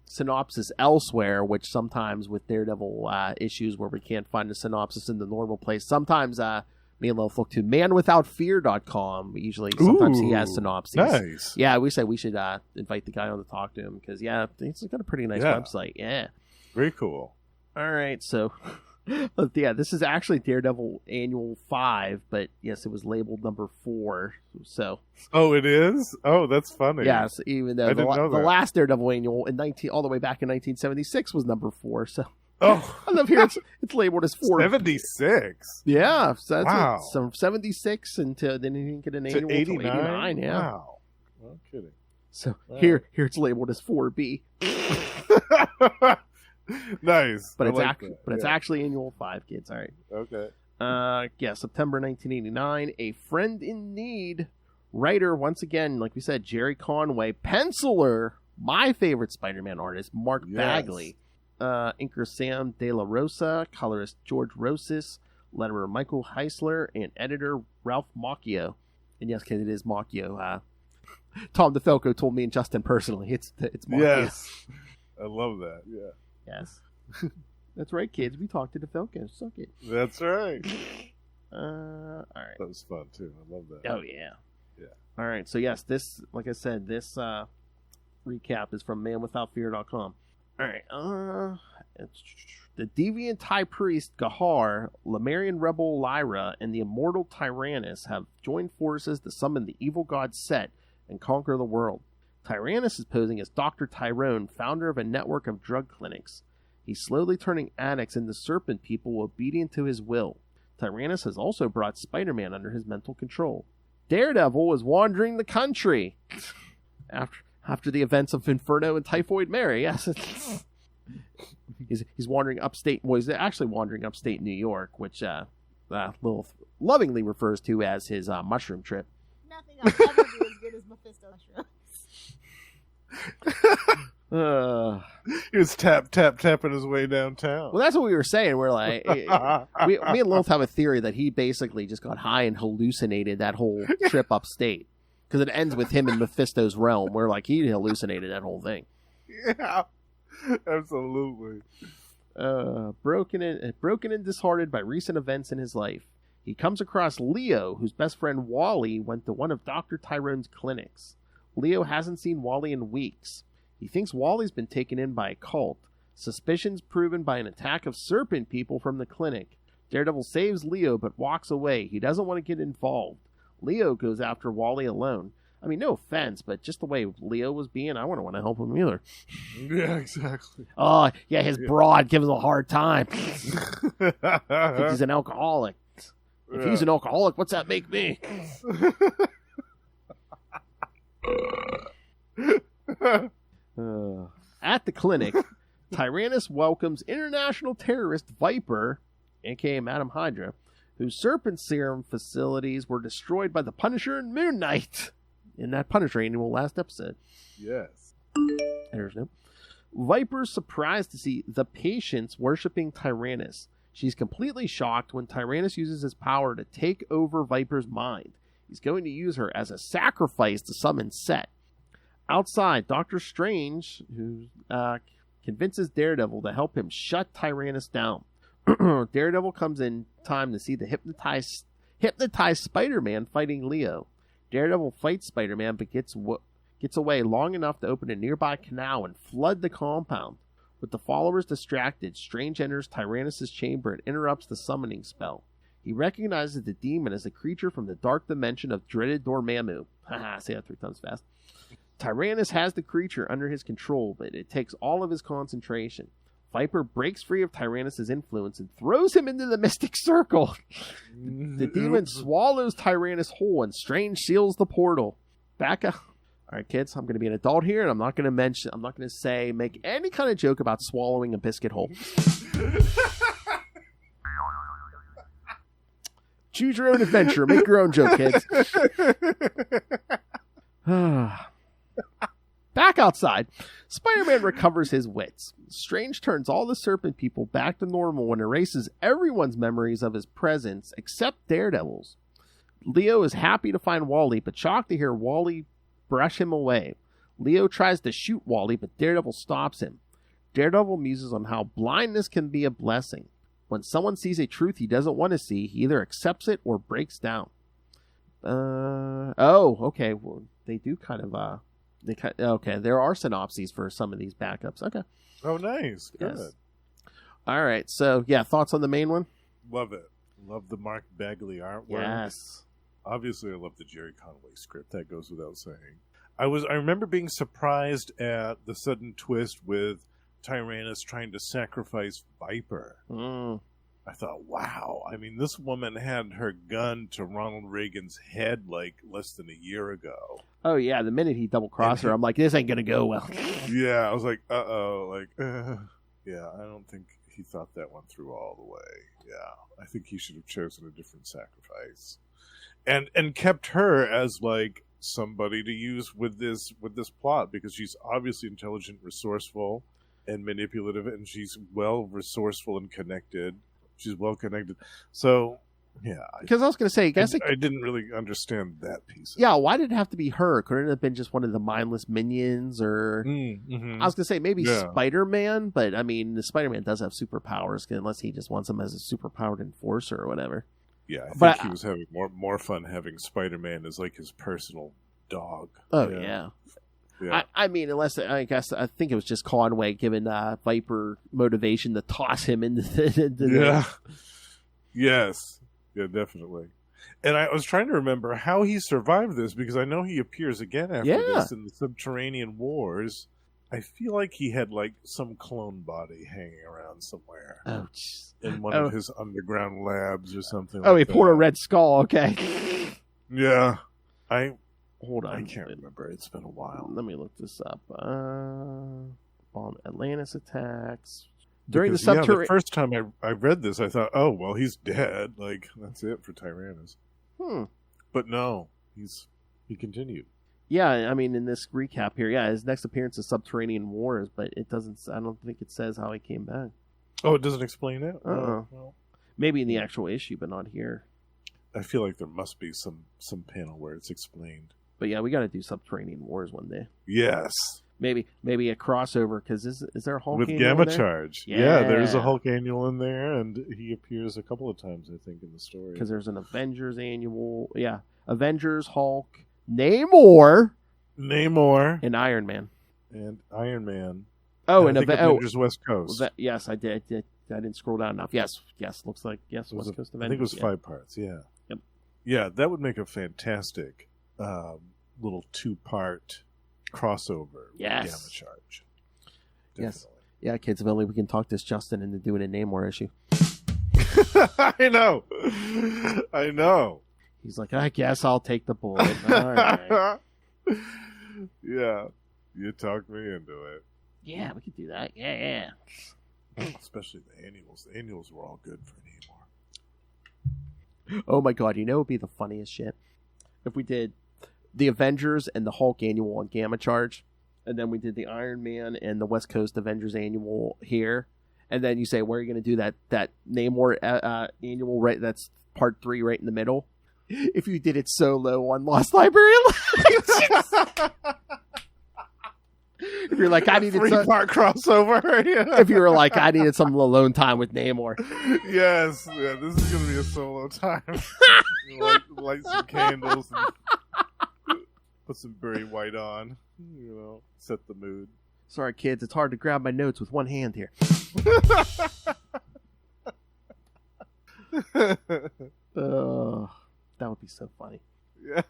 synopsis elsewhere, which sometimes with Daredevil issues where we can't find a synopsis in the normal place, sometimes me and Lilith look to manwithoutfear.com. Usually, sometimes he has synopses. Nice. Yeah, we say we should invite the guy on to talk to him because, he's got a pretty nice website. Yeah. Very cool. All right, so, this is actually Daredevil Annual 5, but yes, it was labeled number 4, so. Oh, it is? Oh, that's funny. Yes, even though the last Daredevil Annual all the way back in 1976 was number 4, so. Oh, I love here it's labeled as 4. 76. Yeah, so that's from 76 until then you didn't get an annual 89. Yeah. Wow. No kidding. So here it's labeled as 4B. Nice. But it's actually annual 5, kids. All right. Okay. September 1989, A Friend in Need. Writer, once again, like we said, Jerry Conway. Penciler, my favorite Spider-Man artist, Mark Bagley. Inker Sam De La Rosa, colorist George Rosis, letterer Michael Heisler, and editor Ralph Macchio. And yes, kid, it is Macchio. Tom DeFalco told me and Justin personally. It's Macchio. Yes. I love that. Yeah. Yes. That's right, kids. We talked to DeFalco. Suck it. That's right. All right. That was fun, too. I love that. Oh, yeah. Yeah. All right. So, yes, this, like I said, this recap is from manwithoutfear.com. All right. The deviant high priest Gahar, Lemurian rebel Lyra, and the immortal Tyrannus have joined forces to summon the evil god Set and conquer the world. Tyrannus is posing as Dr. Tyrone, founder of a network of drug clinics. He's slowly turning addicts into serpent people obedient to his will. Tyrannus has also brought Spider-Man under his mental control. Daredevil is wandering the country. After the events of Inferno and Typhoid Mary, yes. he's wandering upstate. Well, he's actually wandering upstate New York, which Lilith lovingly refers to as his mushroom trip. Nothing I'll ever do as good as Mephisto mushrooms. He was tapping his way downtown. Well, that's what we were saying. We're like, me and Lilith have a theory that he basically just got high and hallucinated that whole trip upstate. Because it ends with him in Mephisto's realm, where like he hallucinated that whole thing. Yeah, absolutely. Broken and disheartened by recent events in his life, he comes across Leo, whose best friend Wally went to one of Dr. Tyrone's clinics. Leo hasn't seen Wally in weeks. He thinks Wally's been taken in by a cult. Suspicions proven by an attack of serpent people from the clinic. Daredevil saves Leo but walks away. He doesn't want to get involved. Leo goes after Wally alone. I mean, no offense, but just the way Leo was being, I wouldn't want to help him either. Yeah, exactly. Oh, yeah, his broad gives him a hard time. I think he's an alcoholic. If he's an alcoholic, what's that make me? At the clinic, Tyrannus welcomes international terrorist Viper, a.k.a. Madam Hydra, whose serpent serum facilities were destroyed by the Punisher and Moon Knight in that Punisher annual last episode. Yes. There's no. Viper's surprised to see the patients worshiping Tyrannus. She's completely shocked when Tyrannus uses his power to take over Viper's mind. He's going to use her as a sacrifice to summon Set. Outside, Doctor Strange, who convinces Daredevil to help him shut Tyrannus down. Daredevil comes in time to see the hypnotized Spider-Man fighting Leo. Daredevil fights Spider-Man but gets away long enough to open a nearby canal and flood the compound. With the followers distracted, Strange enters Tyrannus' chamber and interrupts the summoning spell. He recognizes the demon as a creature from the dark dimension of dreaded Dormammu. Haha, say that 3 times fast. Tyrannus has the creature under his control, but it takes all of his concentration. Viper breaks free of Tyrannus' influence and throws him into the Mystic Circle. The demon swallows Tyrannus whole and Strange seals the portal. Back up. All right, kids, I'm going to be an adult here, and I'm not going to make any kind of joke about swallowing a biscuit whole. Choose your own adventure. Make your own joke, kids. Back outside, Spider-Man recovers his wits. Strange turns all the serpent people back to normal and erases everyone's memories of his presence except Daredevil's. Leo is happy to find Wally, but shocked to hear Wally brush him away. Leo tries to shoot Wally, but Daredevil stops him. Daredevil muses on how blindness can be a blessing. When someone sees a truth he doesn't want to see, he either accepts it or breaks down. Okay. Well, they do kind of, okay, there are synopses for some of these backups. Okay. Oh, nice. Good. Yes. All right. So, yeah, thoughts on the main one? Love it. Love the Mark Bagley artwork. Yes. Obviously, I love the Jerry Conway script. That goes without saying. I remember being surprised at the sudden twist with Tyrannus trying to sacrifice Viper. I thought, wow. I mean, this woman had her gun to Ronald Reagan's head like less than a year ago. Oh, yeah. The minute he double-crossed her, I'm like, this ain't going to go well. Yeah, I was like, uh-oh. Yeah, I don't think he thought that one through all the way. Yeah, I think he should have chosen a different sacrifice. And kept her as, like, somebody to use with this plot, because she's obviously intelligent, resourceful, and manipulative, and she's resourceful and connected. She's well connected. So, yeah. Because I was going to say, I didn't really understand that piece. Yeah, why did it have to be her? Couldn't it have been just one of the mindless minions? Or I was going to say maybe Spider-Man, but I mean, the Spider-Man does have superpowers, unless he just wants him as a superpowered enforcer or whatever. Yeah, I think he was having more fun having Spider-Man as like his personal dog. Oh, yeah. I mean, I think it was just Conway giving Viper motivation to toss him into the Yes. Yeah, definitely. And I was trying to remember how he survived this, because I know he appears again after this in the Subterranean Wars. I feel like he had like some clone body hanging around somewhere. Oh, in one of his underground labs or something. Oh, he poured a red skull. Okay. Yeah. Hold on. I can't remember. It's been a while. Let me look this up. On Atlantis Attacks. During the Subterranean... the first time I read this, I thought, oh, well, he's dead. Like, that's it for Tyrannus. But no, he continued. Yeah, I mean, in this recap here, his next appearance is Subterranean Wars, but it doesn't... I don't think it says how he came back. Oh, it doesn't explain it? Well, maybe in the actual issue, but not here. I feel like there must be some panel where it's explained. But yeah, we got to do Subterranean Wars one day. Yes. Maybe a crossover, because is there a Hulk with annual Gamma there? Charge? Yeah, there's a Hulk annual in there, and he appears a couple of times, I think, in the story. Because there's an Avengers annual. Yeah, Avengers, Hulk, Namor, and Iron Man. Oh, and Avengers West Coast. Yes, I did. I didn't scroll down enough. Yes, looks like West Coast Avengers. I think it was 5 parts. Yeah. Yep. Yeah, that would make a fantastic little 2-part crossover. Yes. With Gamma Charge. Definitely. Yes. Yeah, kids, if only we can talk this Justin into doing a Namor issue. I know. He's like, I guess I'll take the bullet. All right. Yeah. You talked me into it. Yeah, we could do that. Yeah. Especially the annuals. The annuals were all good for Namor. Oh my god, it would be the funniest shit if we did the Avengers and the Hulk annual on Gamma Charge, and then we did the Iron Man and the West Coast Avengers annual here, and then you say, where are you going to do that Namor annual, right? That's part 3 right in the middle. If you did it solo on Lost Library if you're like, I needed 3-part crossover. Yeah. If you were like, I needed some alone time with Namor. Yes. Yeah, this is going to be a solo time. light some candles and put some Barry White on. Set the mood. Sorry, kids. It's hard to grab my notes with one hand here. That would be so funny. Yeah.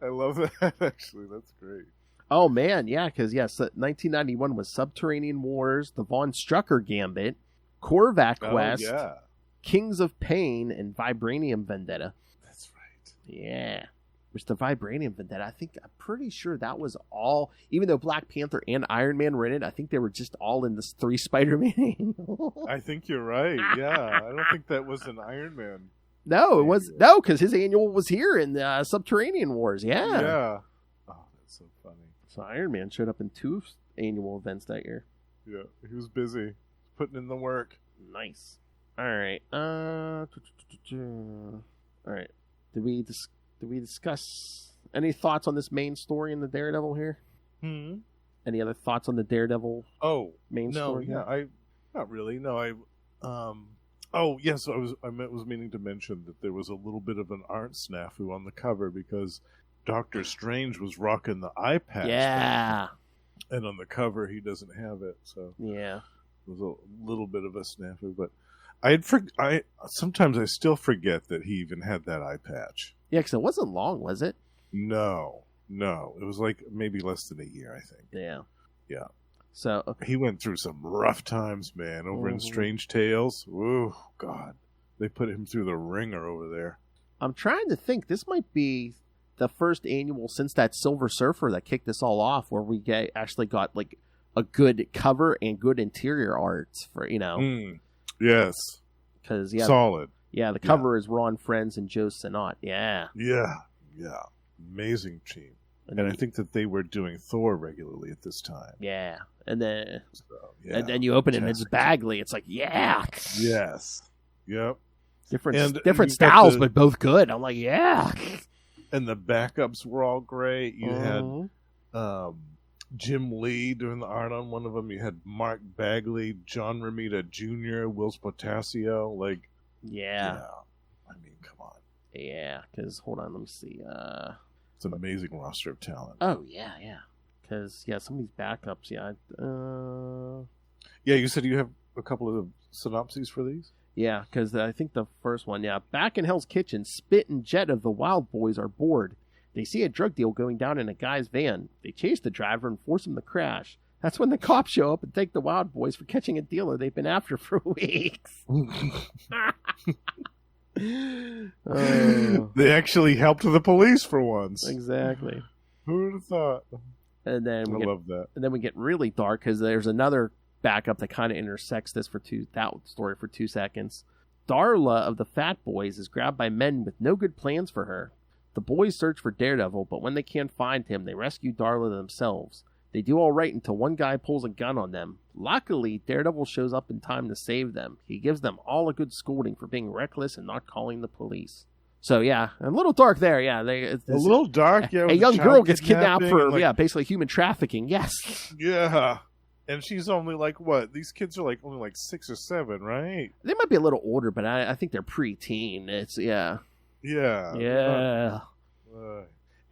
I love that, actually. That's great. Oh, man, yeah, because, 1991 was Subterranean Wars, the Von Strucker Gambit, Korvac Quest, Kings of Pain, and Vibranium Vendetta. That's right. Yeah. Which the Vibranium Vendetta, I'm pretty sure that was all, even though Black Panther and Iron Man were in it, I think they were just all in this 3 Spider-Man. I think you're right, yeah. I don't think that was an Iron Man. No, it was, no, because his annual was here in the Subterranean Wars, yeah. Yeah. Oh, that's so funny. So Iron Man showed up in 2 annual events that year. Yeah, he was busy putting in the work. Nice. All right. All right. Did we discuss any thoughts on this main story in the Daredevil here? Any other thoughts on the Daredevil main story? Not really. No, oh yes, I was meaning to mention that there was a little bit of an art snafu on the cover because Doctor Strange was rocking the eye patch. Yeah. And on the cover he doesn't have it, so yeah, it was a little bit of a snafu. But sometimes I still forget that he even had that eye patch. Yeah, because it wasn't long, was it? No, it was like maybe less than a year, I think. Yeah. So he went through some rough times, man, over in Strange Tales. Oh God, they put him through the ringer over there. I'm trying to think. This might be the first annual since that Silver Surfer that kicked this all off, where we actually got like a good cover and good interior arts for Yes, because solid. Yeah, the cover is Ron Friends and Joe Sinnott. Yeah, amazing team. And I think that they were doing Thor regularly at this time. Yeah. And then and then you open it and it's Bagley. It's like, yes. Yep. Different styles, but both good. I'm like, yeah. And the backups were all great. You had Jim Lee doing the art on one of them. You had Mark Bagley, John Romita Jr., Will Potasio. Like, yeah. I mean, come on. Yeah, because, hold on, let me see. It's an amazing roster of talent. Oh, yeah. Because, some of these backups, you said you have a couple of synopses for these? Yeah, because I think the first one, back in Hell's Kitchen, Spit and Jet of the Wild Boys are bored. They see a drug deal going down in a guy's van. They chase the driver and force him to crash. That's when the cops show up and take the Wild Boys for catching a dealer they've been after for weeks. They actually helped the police for once. Exactly. Who would have thought? And then I love that. And then we get really dark because there's another backup that kind of intersects this that story for 2 seconds. Darla of the Fat Boys is grabbed by men with no good plans for her. The boys search for Daredevil, but when they can't find him, they rescue Darla themselves. They do all right until one guy pulls a gun on them. Luckily, Daredevil shows up in time to save them. He gives them all a good scolding for being reckless and not calling the police. So, a little dark there, a little dark, A young girl gets kidnapped for, basically human trafficking, yes. Yeah. And she's only like, what? These kids are only like 6 or 7, right? They might be a little older, but I think they're preteen. It's, Yeah.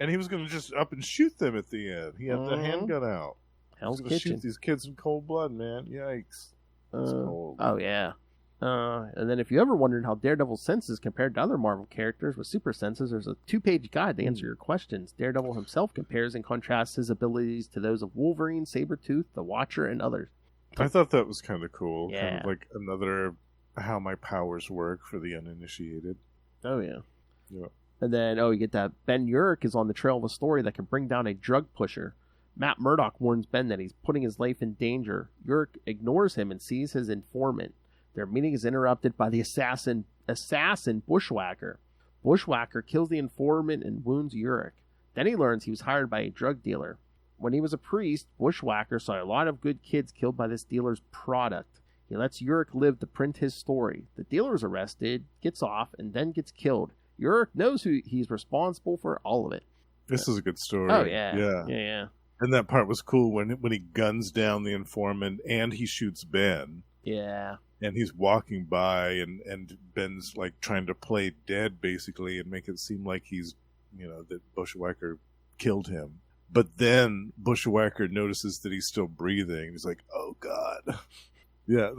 And he was going to just up and shoot them at the end. He had the handgun out. Hell's Kitchen. Kitchen. Shoot these kids in cold blood, man. Yikes. That's cold. Oh, yeah. And then if you ever wondered how Daredevil's senses compared to other Marvel characters with super senses, there's a 2-page guide to answer your questions. Daredevil himself compares and contrasts his abilities to those of Wolverine, Sabretooth, the Watcher, and others. I thought that was kind of cool. Yeah. Kind of like another how my powers work for the uninitiated. Oh, yeah. Yeah. And then, you get that Ben Urich is on the trail of a story that can bring down a drug pusher. Matt Murdock warns Ben that he's putting his life in danger. Urich ignores him and sees his informant. Their meeting is interrupted by the assassin Bushwhacker. Bushwhacker kills the informant and wounds Urich. Then he learns he was hired by a drug dealer. When he was a priest, Bushwhacker saw a lot of good kids killed by this dealer's product. He lets Urich live to print his story. The dealer is arrested, gets off, and then gets killed. Urich knows who he's responsible for all of it. This is a good story. Oh, yeah. Yeah. And that part was cool when he guns down the informant and he shoots Ben. Yeah. And he's walking by and Ben's like trying to play dead basically and make it seem like he's, that Bushwhacker killed him. But then Bushwhacker notices that he's still breathing. He's like, oh, God. Yeah,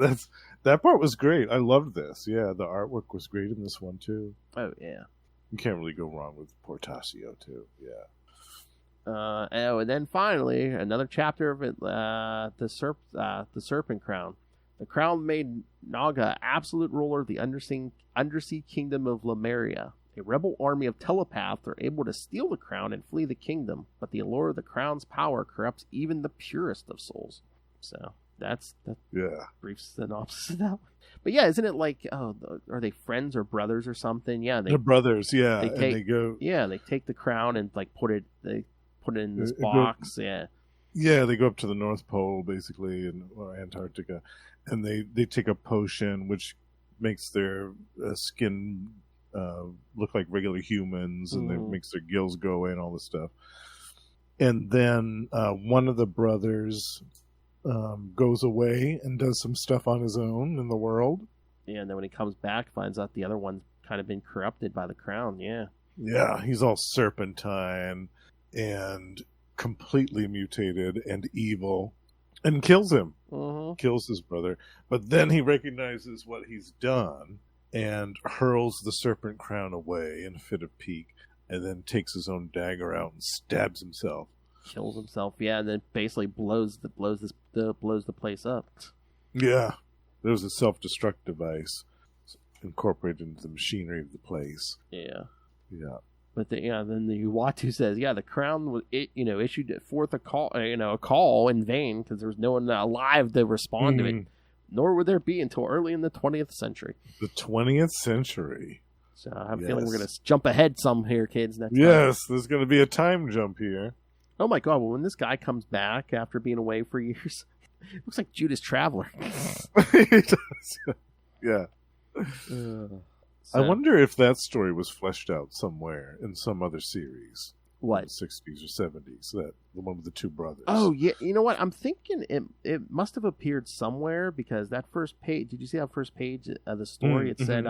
that part was great. I loved this. Yeah, the artwork was great in this one, too. Oh, yeah. You can't really go wrong with Portasio, too. Yeah. And then finally, another chapter of it, the Serpent Crown. The crown made Naga absolute ruler of the undersea kingdom of Lemuria. A rebel army of telepaths are able to steal the crown and flee the kingdom, but the allure of the crown's power corrupts even the purest of souls. So that's brief synopsis of that one. But isn't it like, are they friends or brothers or something? Yeah, they're brothers. Yeah, they go. Yeah, they take the crown and put it in this box. Yeah, they go up to the North Pole basically, or Antarctica, and they take a potion which makes their skin look like regular humans, and it makes their gills go away and all this stuff. And then one of the brothers goes away and does some stuff on his own in the world. Yeah, and then when he comes back, finds out the other one's kind of been corrupted by the crown. Yeah. Yeah, he's all serpentine and completely mutated and evil and kills him. Kills his brother. But then he recognizes what he's done and hurls the serpent crown away in a fit of pique, and then takes his own dagger out and stabs himself. Kills himself, yeah, and then basically blows the place up. Yeah. There was a self-destruct device incorporated into the machinery of the place. Yeah. Yeah. But then the Uatu says, the crown was issued forth a call in vain because there was no one alive to respond to it, nor would there be until early in the 20th century. The 20th century. So I have a feeling we're going to jump ahead some here, kids. Next Yes, time. there's going to be a time jump here. Oh my God! Well, when this guy comes back after being away for years, it looks like Judas Traveler. He does. Yeah. I wonder if that story was fleshed out somewhere in some other series. What? In the 60s or 70s. The one with the two brothers. Oh, yeah. You know what? I'm thinking it must have appeared somewhere because that first page, did you see that first page of the story? It said,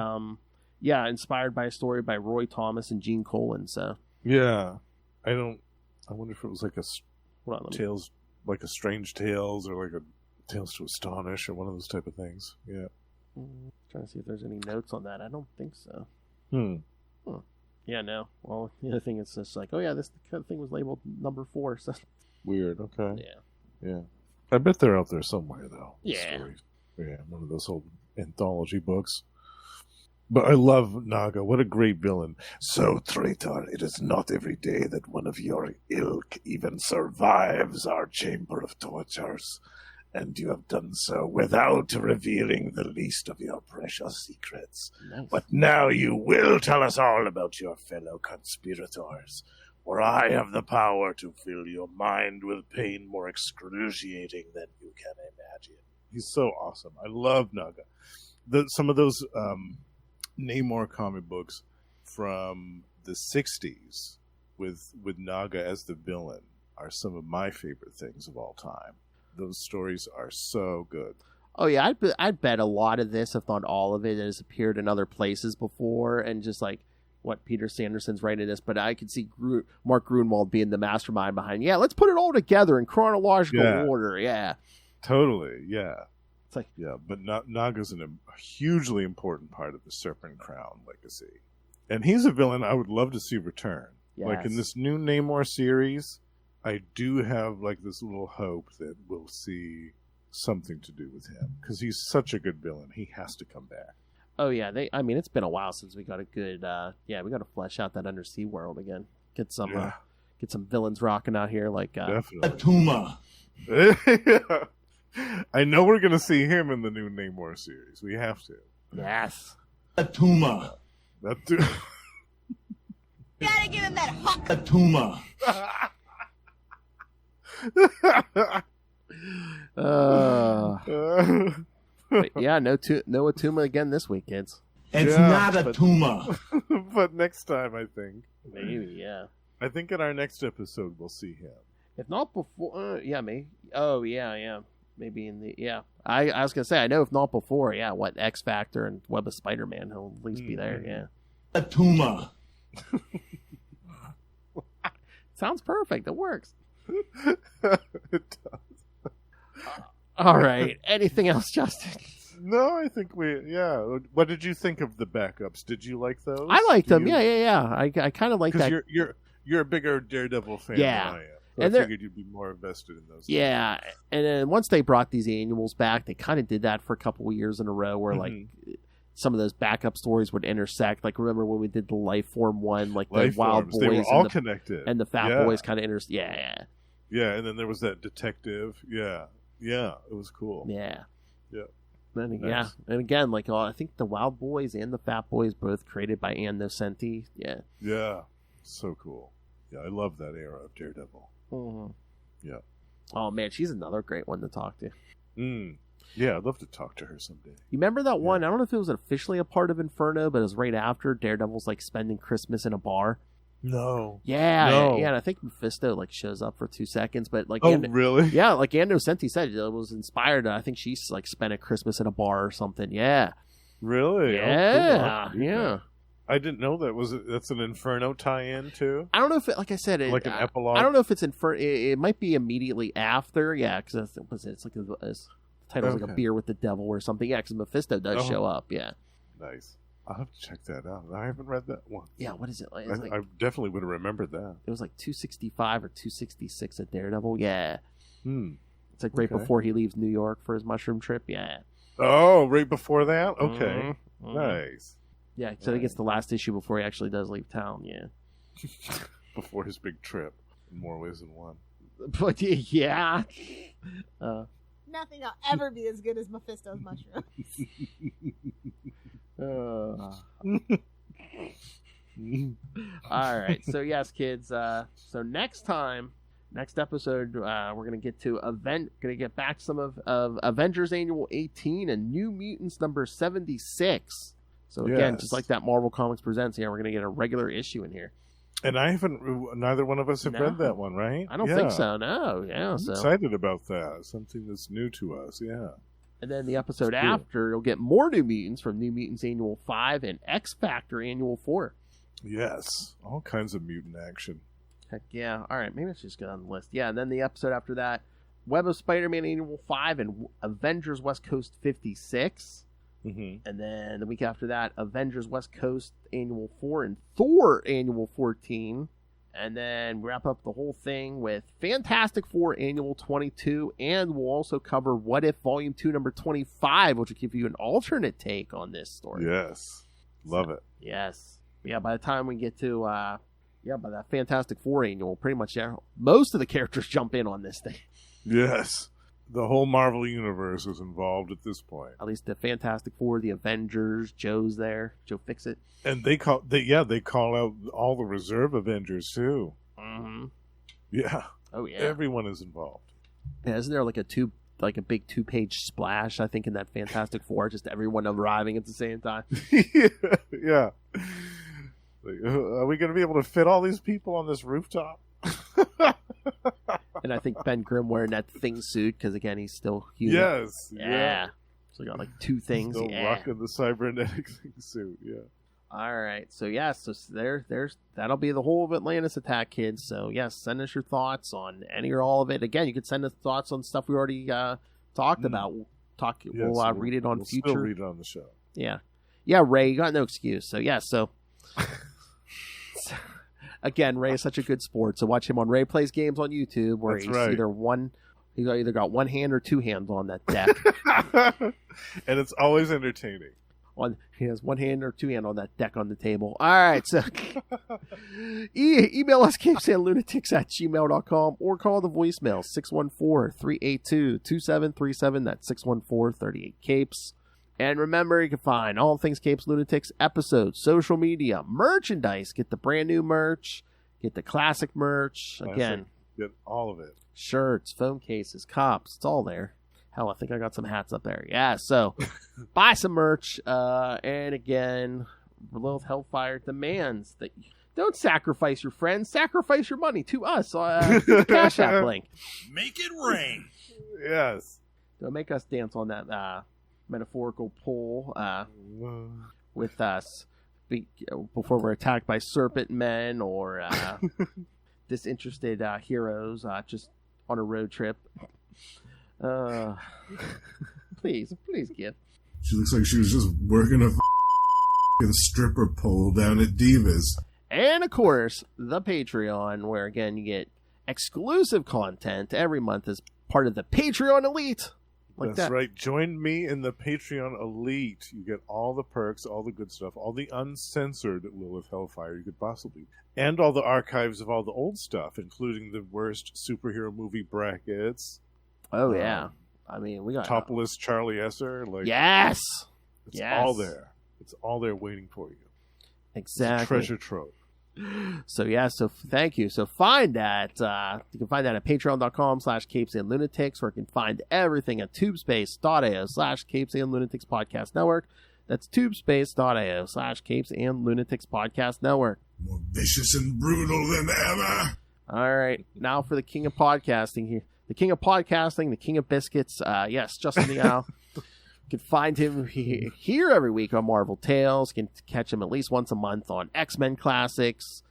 inspired by a story by Roy Thomas and Gene Colan. So. Yeah. I wonder if it was like Tales, like a Strange Tales or like a Tales to Astonish or one of those type of things. Yeah. Trying to see if there's any notes on that. I don't think so. Yeah, no. Well, the other thing is just like, this kind of thing was labeled number 4. So. Weird. Okay. Yeah. Yeah. I bet they're out there somewhere, though. Yeah. Stories. Yeah, one of those old anthology books. But I love Naga. What a great villain. So, traitor, it is not every day that one of your ilk even survives our chamber of tortures. And you have done so without revealing the least of your precious secrets. Nice. But now you will tell us all about your fellow conspirators, for I have the power to fill your mind with pain more excruciating than you can imagine. He's so awesome. I love Naga. Some of those Namor comic books from the 60s with Naga as the villain are some of my favorite things of all time. Those stories are so good. Oh yeah, I'd bet a lot of this, if not all of it, has appeared in other places before, and just like what Peter Sanderson's writing this. But I could see Mark Gruenwald being the mastermind behind. Yeah, let's put it all together in chronological order. Yeah, totally. Yeah, it's like but Naga's a hugely important part of the Serpent Crown legacy, and he's a villain I would love to see return. Yes. Like in this new Namor series. I do have like this little hope that we'll see something to do with him because he's such a good villain. He has to come back. Oh yeah, it's been a while since we got a good. We got to flesh out that undersea world again. Get some villains rocking out here like definitely. Atuma. I know we're gonna see him in the new Namor series. We have to. Yes. Atuma. You gotta give him that hawk. Atuma. Yeah, no Atuma again this week, kids. It's not Atuma. But next time, I think. Maybe, yeah. I think in our next episode we'll see him. If not before, maybe. Oh, yeah. Maybe in the I was gonna say I know if not before, what X Factor and Web of Spider-Man, he'll at least be there. Yeah. Atuma. Sounds perfect. It works. It does. All right. Anything else, Justin? No, I think What did you think of the backups? Did you like those? I liked them. Yeah. I kind of like that. You're a bigger Daredevil fan than I am. So And I figured you'd be more invested in those. Yeah, and then once they brought these annuals back, they kind of did that for a couple of years in a row, where like some of those backup stories would intersect. Like remember when we did the Life Form one, like the Wild Boys, they were all connected, and the Fat Boys kind of intersect. Yeah, and then there was that detective. Yeah, it was cool. Yeah. Nice. Yeah, and again, like I think the Wild Boys and the Fat Boys both created by Ann Nocenti. Yeah, so cool. Yeah, I love that era of Daredevil. Mm-hmm. Yeah. Oh man, she's another great one to talk to. Yeah, I'd love to talk to her someday. You remember that one? I don't know if it was officially a part of Inferno, but it was right after Daredevil's like spending Christmas in a bar. No. Yeah, No. yeah, and I think Mephisto like shows up for 2 seconds, but like, Oh, really? yeah, like Ando Senti said, it was inspired. I think she's like spent a Christmas in a bar or something. Yeah, Really? yeah, Oh, cool. yeah. I didn't know that. That's an Inferno tie-in too? I don't know if, like I said, Like an epilogue? I don't know if it's it might be immediately after. Yeah, because it's like the title's like a beer with the devil or something. Yeah, because Mephisto does show up. Yeah, nice. I'll have to check that out. I haven't read that one. Yeah, what is it like? I definitely would have remembered that. It was like 265 or 266 at Daredevil. Yeah, it's like right Okay. before he leaves New York for his mushroom trip. Yeah. Oh, right before that? Okay. Mhm. Nice. Yeah, so he gets the last issue before he actually does leave town. Yeah. Before his big trip, in more ways than one. But yeah. Nothing will ever be as good as Mephisto's mushroom. All right. So yes, kids. So next episode, we're gonna get to Gonna get back some of Avengers Annual 18 and New Mutants number 76. So again, Yes. just like that Marvel Comics Presents, we're gonna get a regular issue in here. And neither one of us have read that one, right? I don't think so. No. Yeah. I'm So excited about that. Something that's new to us. Yeah. and then the episode That's cool. after, you'll get more New Mutants from New Mutants Annual 5 and X Factor Annual 4. Yes. All kinds of mutant action. Heck yeah. All right, maybe let's just get on the list. Yeah, and then the episode after that, Web of Spider-Man Annual 5 and Avengers West Coast 56. Mm-hmm. And then the week after that, Avengers West Coast Annual 4 and Thor Annual 14. And then wrap up the whole thing with Fantastic Four Annual 22. And we'll also cover What If Volume 2 number 25, which will give you an alternate take on this story. Yes. Love it. Yes. Yeah, by the time we get to, by that Fantastic Four Annual, pretty much most of the characters jump in on this thing. Yes. The whole Marvel Universe is involved at this point. At least the Fantastic Four, the Avengers, Joe's there. Joe Fixit. And they call out all the reserve Avengers too. Mm-hmm. Yeah. Oh, yeah. Everyone is involved. Yeah, isn't there like a big 2-page splash, I think, in that Fantastic Four, just everyone arriving at the same time? Yeah. Like, are we going to be able to fit all these people on this rooftop? And I think Ben Grimm wearing that thing suit, because again, he's still human. Yes. Yeah. So we got like 2 things. Still Yeah. rocking the cybernetic thing suit. Yeah. All right. So so there's that'll be the whole of Atlantis Attack, kids. So yes, send us your thoughts on any or all of it. Again, you could send us thoughts on stuff we already talked about. We'll read it on future. Still read it on the show. Yeah. Ray, you got no excuse. So so again, Ray is such a good sport. So watch him on Ray Plays Games on YouTube, where That's he's right. he's either got one hand or 2 hands on that deck. And it's always entertaining. He has 1 hand or 2 hand on that deck on the table. All right, so email us CapesandLunatics@gmail.com or call the voicemail 614-382-2737. That's 614-38-CAPES. And remember, you can find all things Capes Lunatics, episodes, social media, merchandise. Get the brand new merch, get the classic merch. Again, Get all of it. shirts, phone cases, cups, it's all there. Hell, I think I got some hats up there. Yeah, so buy some merch. And again, Lilith Hellfire demands that you don't sacrifice your friends, sacrifice your money to us. Cash App link. Make it rain. Yes. Don't make us dance on that metaphorical pole with us before we're attacked by serpent men or disinterested heroes just on a road trip. Please give. She looks like she was just working a stripper pole down at Divas. And of course, the Patreon, where again you get exclusive content every month as part of the Patreon Elite. That's right. Join me in the Patreon Elite. You get all the perks, all the good stuff, all the uncensored Lilith Hellfire you could possibly. And all the archives of all the old stuff, including the worst superhero movie brackets. Oh, yeah. I mean, we got... Topless Charlie Esser. Yes! It's all there. It's all there waiting for you. Exactly. It's a treasure trove. So thank you. So find that. You can find that at patreon.com/CapesandLunatics, or you can find everything at tubespace.io/CapesandLunatics Podcast Network. That's tubespace.io/CapesandLunatics Podcast Network. More vicious and brutal than ever. All right, now for the king of podcasting here. The king of podcasting, the king of biscuits. Yes, Justin Liao. You can find him here every week on Marvel Tales. You can catch him at least once a month on X-Men Classics.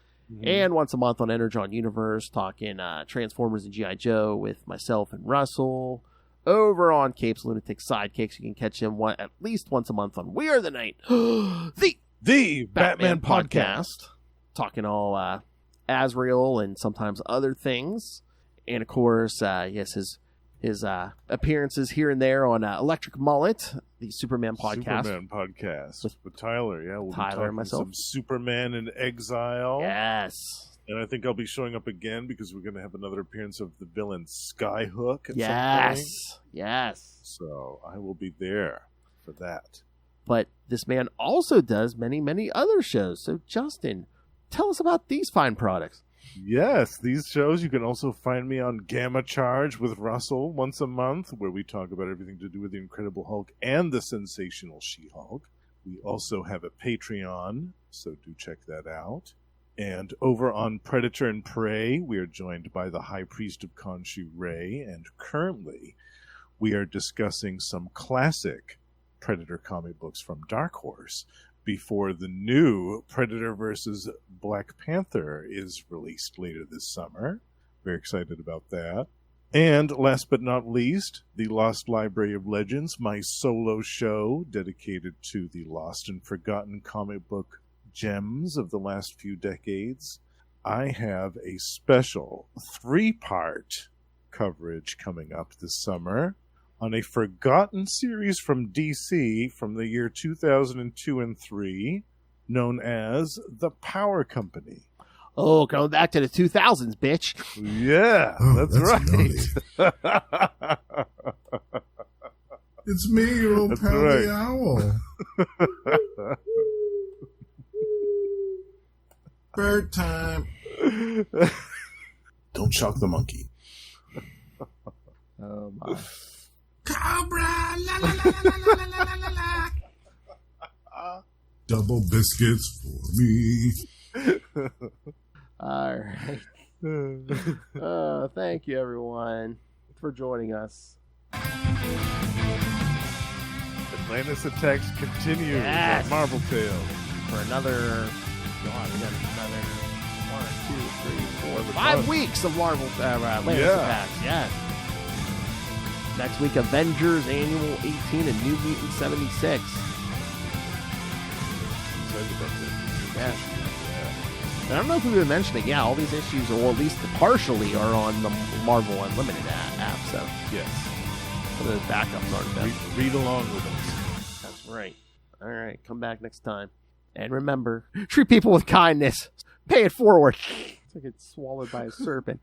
And once a month on Energon Universe, talking Transformers and G.I. Joe with myself and Russell. Over on Capes Lunatics Sidekicks, you can catch him at least once a month on We Are the Night, the Batman podcast. Talking all Azrael and sometimes other things. And of course, yes, his appearances here and there on Electric Mullet, the Superman podcast. Superman podcast with Tyler. Yeah, we'll Tyler be talking and myself. some Superman in Exile. Yes. And I think I'll be showing up again because we're going to have another appearance of the villain Skyhook at some Yes. point. Yes. So I will be there for that. But this man also does many, many other shows. So, Justin, tell us about these fine products. Yes, these shows, you can also find me on Gamma Charge with Russell once a month, where we talk about everything to do with the Incredible Hulk and the Sensational She-Hulk. We also have a Patreon, so do check that out. And over on Predator and Prey, we are joined by the High Priest of Khonshu, Ray, and currently we are discussing some classic Predator comic books from Dark Horse before the new Predator vs. Black Panther is released later this summer. Very excited about that. And last but not least, the Lost Library of Legends, my solo show dedicated to the lost and forgotten comic book gems of the last few decades. I have a special 3-part coverage coming up this summer on a forgotten series from DC from the year 2002 and 3, known as The Power Company. Oh, going back to the 2000s, bitch. Yeah, Oh, that's right. It's me, your old That's pal right. the owl. Bird time. Don't shock the monkey. Oh, my. Cobra! La, la, la, la, la, la, la, la, la. Double biscuits for me. All right. Thank you, everyone, for joining us. Atlantis Attacks continues Yes. on Marvel Tales. For another, God, we got another 1, 2, 3, 4, Another 5 month. weeks of Marvel Atlantis Yeah. Attacks. Yes. Next week, Avengers Annual 18 and New Mutant 76. Excited about this. Yes. And I don't know if we've been mentioning, yeah, all these issues, or at least partially, are on the Marvel Unlimited app, so Yes. some of the backups aren't done. Read along with us. That's right. All right, come back next time. And remember, treat people with kindness. Pay it forward. It's like it's swallowed by a serpent.